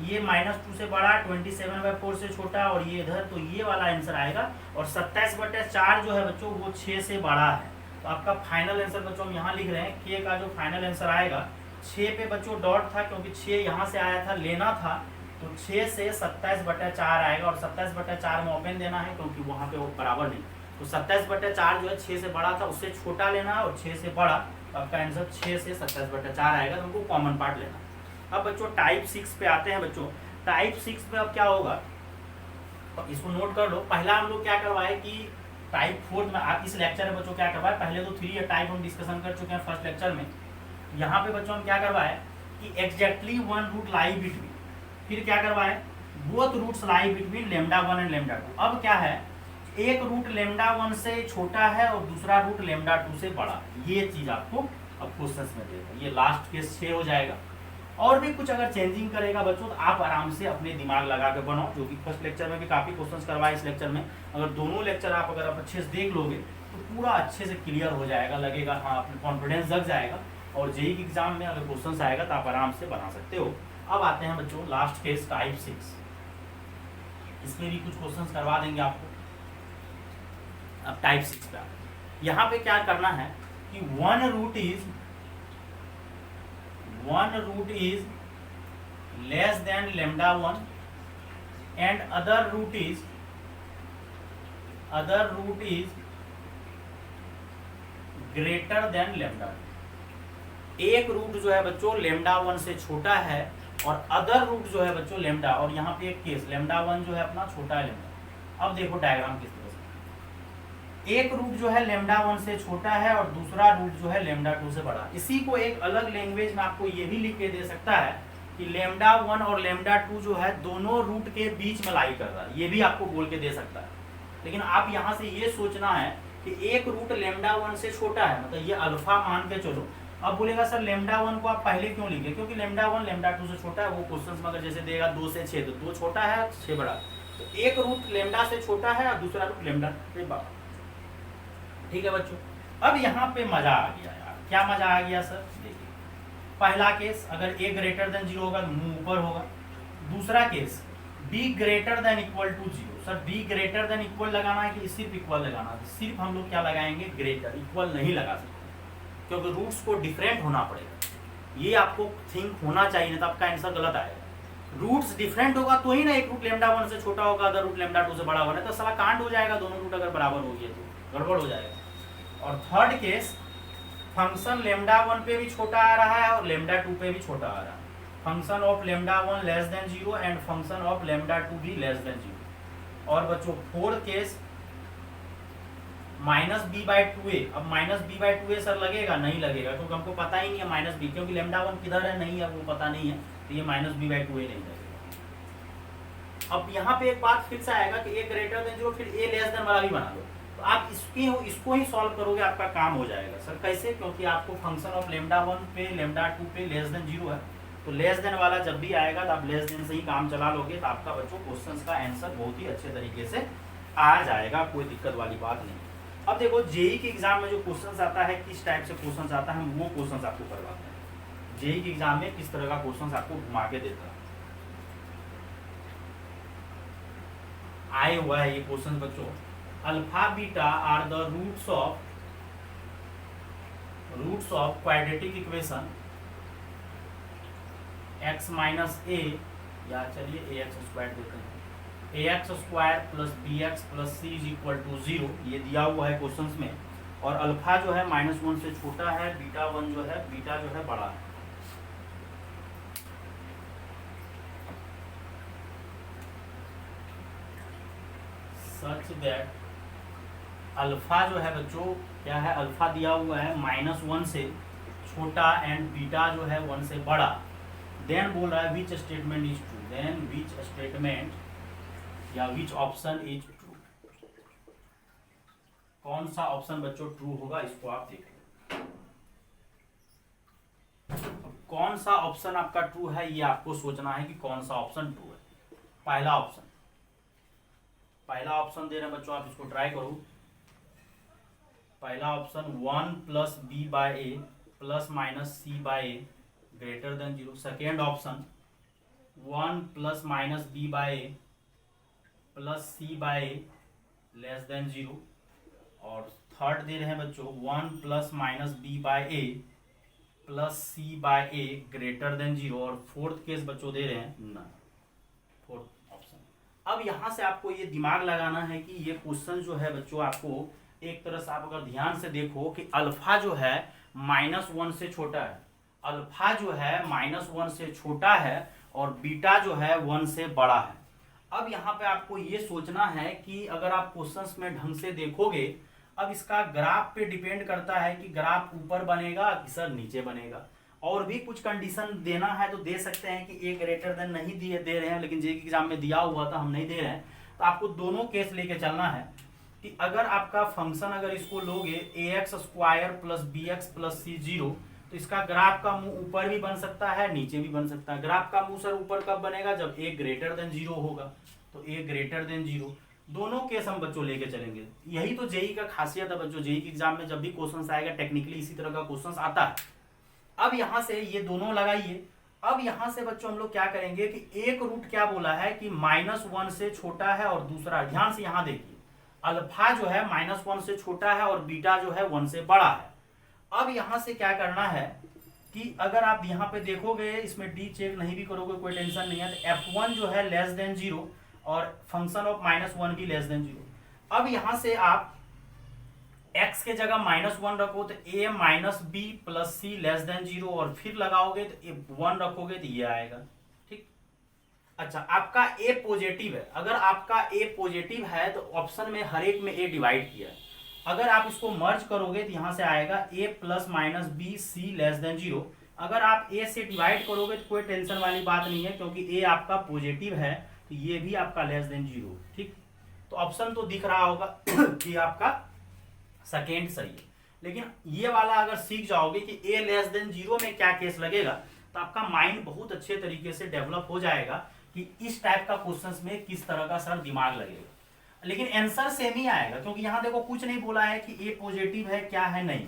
ये -2 से बड़ा, 27/4 से छोटा, और ये इधर, तो ये वाला आंसर आएगा। और 27/4 जो है बच्चों वो 6 से बड़ा है, तो आपका फाइनल आंसर बच्चों हम यहाँ लिख रहे हैं, k का जो फाइनल आंसर आएगा 6 पे बच्चों डॉट था, क्योंकि 6 यहाँ से आया था, लेना था, तो 6 से 27/4 आएगा, और 27/4 में ओपन देना है क्योंकि वहाँ पे वो बराबर नहीं, तो 27/4 जो है 6 से बड़ा था, उससे छोटा लेना है, और 6 से बड़ा, तो आपका आंसर 6 से 27/4 आएगा, तो हमको कॉमन पार्ट लेना। अब बच्चों टाइप 6 पे आते हैं बच्चों। टाइप 6 में अब क्या होगा, तो इसको नोट कर लो। पहला हम लोग क्या करवाए कि टाइप 4 में, आप इस लेक्चर में बच्चों क्या करवाए, पहले तो 3 टाइप हम डिस्कशन कर चुके हैं फर्स्ट लेक्चर में। यहाँ पे बच्चों हम क्या करवाए कि एग्जैक्टली 1 रूट लाई बिटवीन, फिर क्या करवाए, both roots lie between λ1 and λ2। अब क्या है, एक रूट λ1 से छोटा है और दूसरा रूट λ2 से बड़ा, ये चीज आपको अब क्वेश्चंस में देगा। ये लास्ट केस 6 हो जाएगा। और भी कुछ अगर चेंजिंग करेगा बच्चों तो आप आराम से अपने दिमाग लगा के बनाओ, जो कि फर्स्ट लेक्चर में भी काफी क्वेश्चंस करवाए, इस लेक्चर में अगर दोनों लेक्चर आप अगर अच्छे से देख लोगे तो पूरा अच्छे से क्लियर हो जाएगा, लगेगा हाँ, अपने कॉन्फिडेंस जग जाएगा, और जेईई के एग्जाम में अगर क्वेश्चंस आएगा तो आप आराम से बना सकते हो। अब आते हैं बच्चों लास्ट केस टाइप 6, इसमें भी कुछ क्वेश्चंस करवा देंगे आपको। अब टाइप 6 पे यहाँ पे क्या करना है कि one root is less than λ1 and other root is greater than λ2। एक रूट जो है बच्चों λ1 से छोटा है, और अदर रूट जो है बच्चों λ, और यहाँ पे एक केस λ1 जो है अपना छोटा है λ। अब देखो डायग्राम किस तरह से, एक रूट जो है λ1 से छोटा है और दूसरा रूट जो है λ2 से बड़ा। इसी को एक अलग लैंग्वेज में आपको ये भी लिख के दे सकता है कि λ1 और λ2 जो है दोनों रूट के बीच में लाई कर रहा है, ये भी आपको बोल के दे सकता है। लेकिन आप यहाँ से ये सोचना है कि एक रूट λ1 से छोटा है, मतलब ये अल्फा मान के चलो। अब बोलेगा सर λ1 को आप पहले क्यों लिखे, क्योंकि λ1 λ2 से छोटा है। वो क्वेश्चन में अगर जैसे देगा 2 से 6, तो 2 छोटा है 6 बड़ा, तो एक रूट λ से छोटा है और दूसरा रूट λ से बड़ा। ठीक है बच्चों, अब यहाँ पे मजा आ गया यार। क्या मजा आ गया सर, देखिए पहला केस अगर a ग्रेटर देन 0 होगा तो मुंह ऊपर होगा। दूसरा case b greater than equal to 0। Sir b greater than equal लगाना है कि सिर्फ इक्वल लगाना है, सिर्फ हम लोग क्या लगाएंगे, ग्रेटर, इक्वल नहीं लगा सकते क्योंकि रूट्स को डिफरेंट होना पड़ेगा। ये आपको थिंक होना चाहिए, नहीं तो आपका आंसर गलत आएगा। रूट्स डिफरेंट होगा तो ही ना, एक रूट λ1 से छोटा होगा, अदर रूट λ2 से बड़ा होगा, नहीं तो साला कांड हो जाएगा। दोनों रूट अगर बराबर हो गए तो गड़बड़ हो जाएगा। और थर्ड केस, फंक्शन λ1 पे भी छोटा आ रहा है और λ2 पे भी छोटा आ रहा है। Function of λ1 less than 0 and function of λ2 भी लेस देन 0। और बच्चों फोर्थ केस -b/2a। अब -b/2a सर लगेगा, नहीं लगेगा क्योंकि हमको पता ही नहीं है -b, क्योंकि λ1 किधर है नहीं है वो पता नहीं है, तो ये -b/2a नहीं लगेगा। अब यहाँ पे एक बात फिर से आएगा कि a ग्रेटर देन 0, फिर a लेस देन वाला भी बना लो, तो आप इसको ही सॉल्व करोगे, आपका काम हो जाएगा। सर कैसे, क्योंकि आपको फंक्शन ऑफ λ1 पे λ2 पे लेस देन 0 है, तो लेस देन वाला जब भी आएगा तो आप लेस देन से ही काम चला लोगे, तो आपका बच्चों क्वेश्चन का आंसर बहुत ही अच्छे तरीके से आ जाएगा, कोई दिक्कत वाली बात नहीं। अब देखो जेईई के एग्जाम में जो क्वेश्चन आता है, किस टाइप से क्वेश्चन आता है, हम वो क्वेश्चन आपको करवाते हैं। जेईई के एग्जाम में किस तरह का क्वेश्चन आपको घुमा के देता है। आए हुआ है ये क्वेश्चन बच्चों, alpha beta are the roots of quadratic equation x minus a, या चलिए ए एक्स स्क्वायर देते हैं, a x square plus B x plus C is equal to 0, ये दिया हुआ है क्वेश्चन में। और अल्फा जो है -1 से छोटा है, बीटा जो है बड़ा है। सच दैट अल्फा जो है बच्चों क्या है, अल्फा दिया हुआ है -1 से छोटा एंड बीटा जो है 1 से बड़ा। देन बोल रहा है which statement is true, then which statement या विच ऑप्शन इज ट्रू, कौन सा ऑप्शन बच्चों ट्रू होगा, इसको आप देखो। कौन सा ऑप्शन आपका ट्रू है ये आपको सोचना है कि कौन सा ऑप्शन ट्रू है। पहला ऑप्शन दे रहे हैं बच्चों, आप इसको ट्राई करो। पहला option 1 plus b by a plus minus c by a greater than 0। Second option 1 plus minus b by a plus c by a less than 0। और थर्ड दे रहे हैं बच्चों 1 plus minus b by a plus c by a greater than 0। और fourth case बच्चों दे रहे हैं none, fourth option. अब यहां से आपको ये दिमाग लगाना है कि ये क्वेश्चन जो है बच्चों, आपको एक तरह से आप अगर ध्यान से देखो कि अल्फा जो है -1 से छोटा है, अल्फा जो है -1 से छोटा है और बीटा जो है 1 से बड़ा है। अब यहाँ पे आपको ये सोचना है कि अगर आप क्वेश्चंस में ढंग से देखोगे, अब इसका ग्राफ पे डिपेंड करता है कि ग्राफ ऊपर बनेगा कि सर नीचे बनेगा। और भी कुछ कंडीशन देना है तो दे सकते हैं कि ए ग्रेटर देन नहीं दे रहे हैं, लेकिन जेईई एग्जाम में दिया हुआ था, हम नहीं दे रहे हैं। तो आपको दोनों केस लेके चलना है कि अगर आपका फंक्शन अगर इसको लोगे a x square plus B x plus c 0, तो इसका ग्राफ का मुंह ऊपर भी बन सकता है, नीचे भी बन सकता है। ग्राफ का मुंह सर ऊपर कब बनेगा, जब ए ग्रेटर देन 0 होगा। तो ए ग्रेटर देन 0 दोनों केस हम बच्चों लेके चलेंगे। यही तो जेईई का खासियत है बच्चों, जेईई एग्जाम में जब भी क्वेश्चन आएगा टेक्निकली इसी तरह का क्वेश्चन आता है। अब यहां से ये दोनों लगाइए। अब यहां से बच्चों हम लोग क्या करेंगे कि एक रूट क्या बोला है कि -1 से छोटा है और दूसरा, ध्यान से यहां देखिए, अल्फा जो है -1 से छोटा है और बीटा जो है 1 से बड़ा है। अब यहां से क्या करना है कि अगर आप यहां पे देखोगे, इसमें डी चेक नहीं भी करोगे कोई टेंशन नहीं है, तो f1 जो है लेस देन 0 और फंक्शन ऑफ -1 भी लेस देन 0। अब यहां से आप x के जगह -1 रखो तो a minus B plus C less than 0, और फिर लगाओगे तो 1 रखोगे तो ये आएगा। ठीक, अच्छा आपका a पॉजिटिव है, अगर आपका a पॉजिटिव है तो ऑप्शन में हर एक में a डिवाइड किया है। अगर आप इसको मर्ज करोगे तो यहां से आएगा a plus minus B C less than 0। अगर आप a से डिवाइड करोगे तो कोई टेंशन वाली बात नहीं है, क्योंकि a आपका पॉजिटिव है तो ये भी आपका लेस देन 0। ठीक, तो ऑप्शन तो दिख रहा होगा कि आपका सेकेंड सही है। लेकिन ये वाला अगर सीख जाओगे कि a लेस देन 0 में क्या केस लगेगा, तो आपका माइंड बहुत अच्छे तरीके से डेवलप हो जाएगा कि इस टाइप का क्वेश्चंस में किस तरह का सर दिमाग लगेगा। लेकिन आंसर सेम ही आएगा, क्योंकि यहाँ देखो कुछ नहीं बोला है कि ए पॉजिटिव है क्या है, नहीं।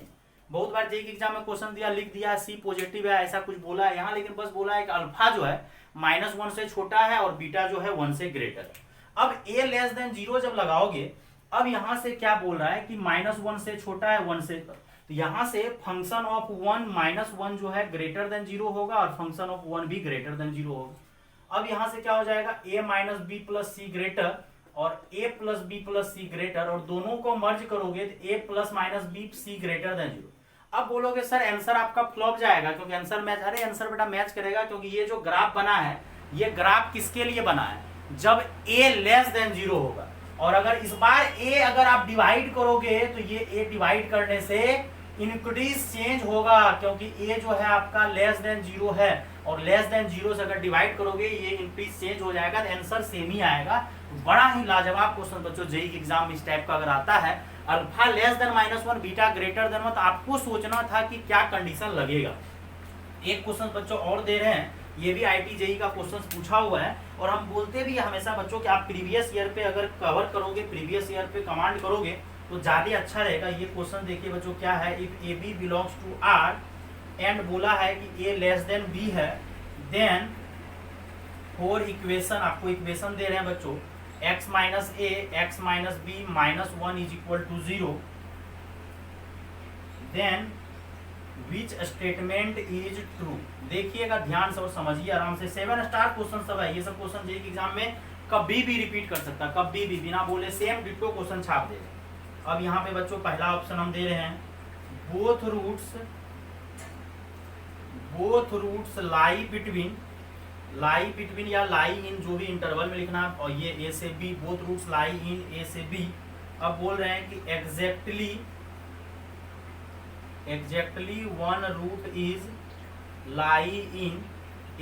बहुत बार जेईई एग्जाम में क्वेश्चन दिया, लिख दिया सी पॉजिटिव है, ऐसा कुछ बोला है यहाँ, लेकिन बस बोला है कि अल्फा जो है -1 से छोटा है और बीटा जो है 1 से ग्रेटर है। अब ए लेस देन 0 जब लगाओगे, अब यहां से क्या बोल रहा है कि -1 से छोटा है 1 से, तो यहां से फंक्शन ऑफ 1 -1 जो है ग्रेटर देन 0 होगा और फंक्शन ऑफ 1 भी ग्रेटर देन 0 होगा। अब यहां से क्या हो जाएगा, a minus B plus C greater और a plus B plus C greater, और दोनों को मर्ज करोगे तो a plus minus B C greater than 0। अब बोलोगे सर आंसर आपका फ्लॉप जाएगा, क्योंकि आंसर मैच, अरे आंसर बेटा मैच करेगा, क्योंकि ये जो ग्राफ बना है ये ग्राफ किसके लिए बना है, जब a लेस देन 0 होगा। और अगर इस बार a अगर आप डिवाइड करोगे तो ये a डिवाइड करने से इंक्रीज चेंज होगा, क्योंकि a जो है आपका लेस देन 0 है और लेस देन 0 से अगर डिवाइड करोगे ये इंक्रीज चेंज हो जाएगा, तो आंसर सेम ही आएगा। बड़ा ही लाजवाब क्वेश्चन बच्चों जेईई एग्जाम में इस टाइप का अगर आता है, alpha less than -1 beta greater than 1, तो आपको सोचना था कि क्या कंडीशन लगेगा। एक क्वेश्चन बच्चों और दे रहे हैं, ये भी आईटी जेईई का क्वेश्चन पूछा हुआ है, और हम बोलते भी हमेशा बच्चों कि आप प्रीवियस ईयर पे अगर कवर करोगे, प्रीवियस ईयर पे कमांड करोगे तो ज्यादा अच्छा रहेगा। ये क्वेश्चन देखिए बच्चों क्या है, if A B belongs to R and बोला है कि ए लेस देन बी है, देन फॉर इक्वेशन, आपको इक्वेशन दे रहे हैं बच्चों x minus A X minus B minus 1 is equal to 0, then which statement is true. देखिएगा ध्यान से और समझिए आराम से, 7 स्टार क्वेश्चन सब है, ये सब क्वेश्चन जेईई एग्जाम में कभी भी रिपीट कर सकता है, कभी भी बिना बोले सेम डिट्टो क्वेश्चन छाप देगा। अब यहाँ पे बच्चों पहला ऑप्शन हम दे रहे हैं, बोथ रूट्स लाई बिटवीन या लाई इन, जो भी इंटरवल में लिखना, और ये ए से b, both roots lie in a से बी। अब बोल रहे हैं कि exactly one root is lie in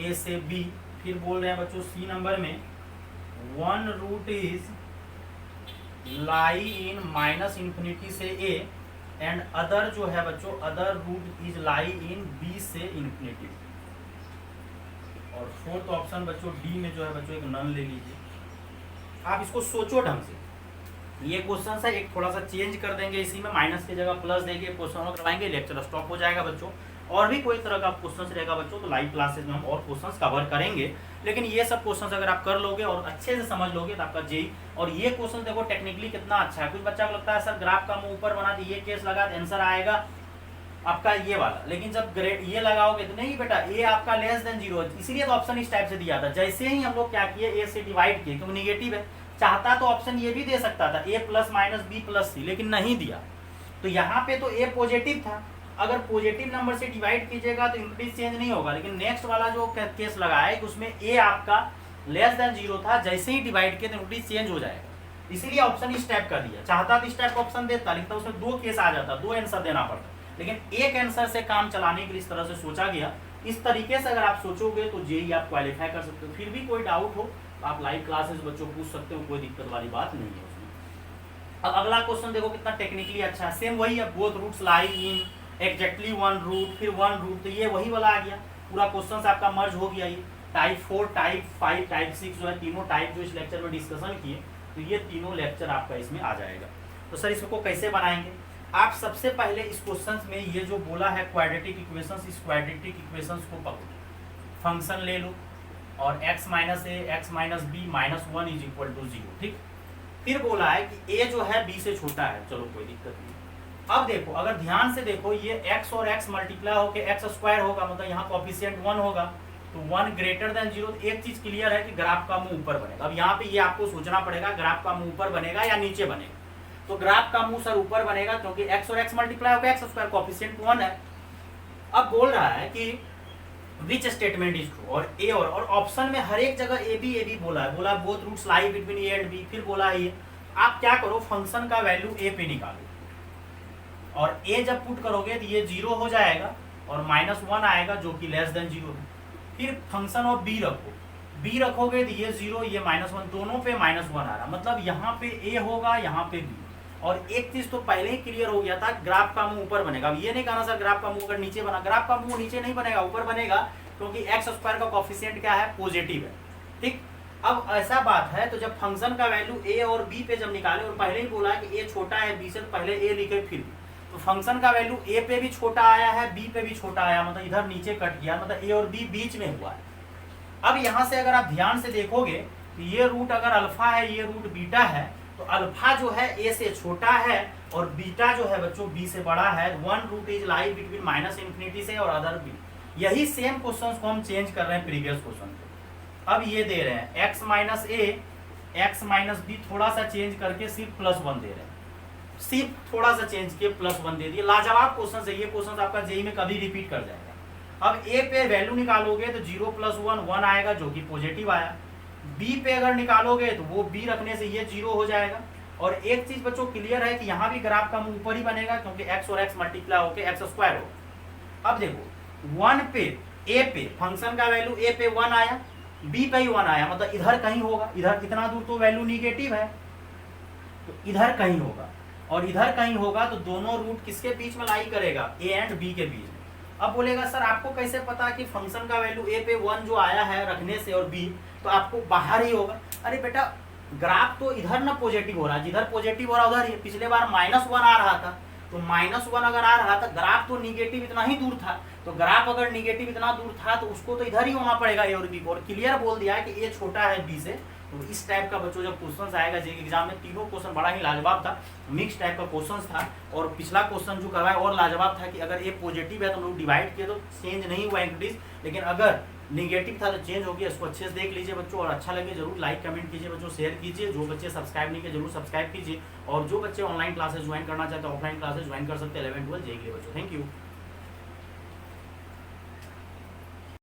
a से बी। फिर बोल रहे हैं बच्चों सी नंबर में, one root is lie in minus infinity से ए, एंड अदर जो है बच्चों other root is lie in b से इन्फिनिटी। और फोर्थ ऑप्शन बच्चों डी में जो है बच्चों एक नन ले लीजिए। आप इसको सोचो ढंग से, ये क्वेश्चन है, एक थोड़ा सा चेंज कर देंगे, इसी में माइनस की जगह प्लस देंगे, क्वेश्चन करवाएंगे, लेक्चर स्टॉप हो जाएगा बच्चों। और भी कोई तरह का क्वेश्चन रहेगा बच्चों तो लाइव क्लासेस में हम और क्वेश्चंस कवर करेंगे। लेकिन ये सब क्वेश्चंस अगर आप कर लोगे और अच्छे से समझ लोगे तो आपका जेईई, और ये क्वेश्चन देखो टेक्निकली कितना अच्छा है। कुछ बच्चा को लगता है सर ग्राफ का मुंह ऊपर बना दिए, ये केस लगा तो आंसर आएगा आपका ये वाला, लेकिन जब ग्रेड ये लगाओगे तो नहीं बेटा, ए आपका लेस देन 0, इसीलिए तो ऑप्शन इस टाइप से दिया था। जैसे ही हम लोग क्या किए, ए से डिवाइड किए, क्योंकि निगेटिव है, चाहता तो ऑप्शन ये भी दे सकता था, ए प्लस माइनस बी प्लस सी, लेकिन नहीं दिया। तो यहाँ पे तो ए पॉजिटिव था, अगर पॉजिटिव नंबर से डिवाइड कीजिएगा तो इम्पीडेंस चेंज नहीं होगा, लेकिन नेक्स्ट वाला जो केस लगा है उसमें ए आपका लेस देन 0 था, जैसे ही डिवाइड किया तो इम्पीडेंस चेंज हो जाएगा, इसीलिए ऑप्शन इस टाइप कर दिया। चाहता तो इस टाइप का ऑप्शन देता, लिखता उसमें 2 केस आ जाता, 2 आंसर देना पड़ता, लेकिन एक आंसर से काम चलाने के लिए इस तरह से सोचा गया। इस तरीके से अगर आप सोचोगे तो जेईई आप क्वालिफाई कर सकते हो। फिर भी कोई डाउट हो तो आप लाइव क्लासेस बच्चों पूछ सकते हो, कोई दिक्कत वाली बात नहीं है उसमें। अब अगला क्वेश्चन देखो कितना टेक्निकली अच्छा है, सेम वही है, both roots lie in exactly one root, फिर वन रूट, तो ये वही वाला आ गया, पूरा क्वेश्चन आपका मर्ज हो गया। ये टाइप 4, टाइप 5, टाइप 6 जो है, तीनों टाइप जो इस लेक्चर में डिस्कशन किए, तो ये तीनों लेक्चर आपका इसमें आ जाएगा। तो सर इसको कैसे बनाएंगे, आप सबसे पहले इस क्वेश्चन में ये जो बोला है क्वाड्रेटिक इक्वेशंस, इस क्वाड्रेटिक इक्वेशंस को पकड़ो, फंक्शन ले लो और x minus A X minus B minus 1 is equal to 0, ठीक। फिर बोला है कि a जो है b से छोटा है, चलो कोई दिक्कत नहीं। अब देखो, अगर ध्यान से देखो, ये x और x मल्टीप्लाई होकर x स्क्वायर होगा, मतलब यहाँ कोएफिशिएंट 1 होगा, तो 1 ग्रेटर देन 0। एक चीज क्लियर है कि ग्राफ का मुंह ऊपर बनेगा। अब यहाँ पे ये आपको सोचना पड़ेगा ग्राफ का मुंह ऊपर बनेगा या नीचे बनेगा। तो ग्राफ का मुंह सर ऊपर बनेगा, क्योंकि x और x मल्टीप्लाई होकर x स्क्वायर कोएफिशिएंट 1 है। अब बोल रहा है कि विच स्टेटमेंट इज ट्रू, और ए और ऑप्शन में हर एक जगह ए बी बोला है, बोला both roots lie between A and B, फिर बोला है ये। आप क्या करो, फंक्शन का वैल्यू ए पे निकालो, और ए जब पुट करोगे तो ये 0 हो जाएगा और -1 आएगा जो कि लेस देन 0 है। फिर फंक्शन ऑफ बी रखो, बी रखोगे तो ये 0 ये -1, दोनों पे -1 आ रहा, मतलब यहाँ पे ए होगा यहाँ पे बी। और एक चीज तो पहले ही क्लियर हो गया था, ग्राफ का मुंह ऊपर बनेगा। अब ये नहीं कहना सर ग्राफ का मुंह अगर नीचे बना, ग्राफ का मुंह नीचे नहीं बनेगा, ऊपर बनेगा, क्योंकि एक्स स्क्वायर का कोएफिशिएंट क्या है, पॉजिटिव है, ठीक। अब ऐसा बात है, तो जब फंक्शन का वैल्यू ए और बी पे जब निकाले, और पहले ही बोला है कि ए छोटा है बी से, तो पहले ए लिखे फिर बी, तो फंक्शन का वैल्यू ए पे भी छोटा आया है, बी पे भी छोटा आया, मतलब इधर नीचे कट गया, मतलब ए और बी बीच में हुआ है। अब यहाँ से अगर आप ध्यान से देखोगे तो ये रूट अगर अल्फा है, ये रूट बीटा है, तो अल्फा जो है ए से छोटा है और बीटा जो है बच्चों बी से बड़ा है। One root is lie between -∞ से और अदर बी। यही सेम क्वेश्चन को हम चेंज कर रहे हैं प्रीवियस क्वेश्चन को। अब ये दे रहे हैं x minus A X minus B, थोड़ा सा चेंज करके सिर्फ +1 दे रहे हैं, सिर्फ थोड़ा सा चेंज किए +1 दे दिए। लाजवाब क्वेश्चन है ये, क्वेश्चन आपका जेईई में कभी रिपीट कर जाएगा। अब ए पे वैल्यू निकालोगे तो 0 + 1 1 आएगा जो कि पॉजिटिव आया। बी पे अगर निकालोगे तो वो बी रखने से ये 0 हो जाएगा। और एक चीज बच्चों क्लियर है कि यहाँ भी ग्राफ का मुंह ऊपर ही बनेगा, क्योंकि x और x मल्टीप्लाई होकर x स्क्वायर होगा। अब देखो 1 पे ए पे फंक्शन का वैल्यू ए पे 1 आया, बी पे ही 1 आया, मतलब इधर कहीं होगा, इधर कितना दूर तो वैल्यू निगेटिव है, तो इधर कहीं होगा, और इधर कहीं होगा, तो दोनों रूट किसके बीच में लाई करेगा, ए एंड बी के बीच में। अब बोलेगा सर आपको कैसे पता कि फंक्शन का वैल्यू ए पे 1 जो आया है रखने से और बी तो आपको बाहर ही होगा। अरे बेटा ग्राफ तो इधर ना पॉजिटिव हो रहा है, जिधर पॉजिटिव हो रहा उधर ही। पिछले बार -1 आ रहा था, तो -1 अगर आ रहा था, ग्राफ तो निगेटिव इतना ही दूर था, तो ग्राफ अगर निगेटिव इतना दूर था तो उसको तो इधर ही होना पड़ेगा ए और बी को। और क्लियर बोल दिया है कि ए छोटा है बी से, तो इस टाइप का बच्चों जब क्वेश्चन आएगा जे एग्जाम में, तीनों क्वेश्चन बड़ा ही लाजवाब था, मिक्स टाइप का क्वेश्चन था। और पिछला क्वेश्चन जो करवाया और लाजवाब था कि अगर ए पॉजिटिव है तो हम लोग डिवाइड किए तो चेंज नहीं हुआ इंक्रीज, लेकिन अगर निगेटिव था तो चेंज हो गया। इसको अच्छे से देख लीजिए बच्चों, और अच्छा लगे जरूर लाइक कमेंट कीजिए बच्चों, शेयर कीजिए। जो बच्चे सब्सक्राइब नहीं किए जरूर सब्सक्राइब कीजिए, और जो बच्चे ऑनलाइन क्लासेस ज्वाइन करना चाहते हैं ऑफलाइन क्लासेस ज्वाइन कर सकते हैं 11 12 जेईई के लिए बच्चों। Thank you.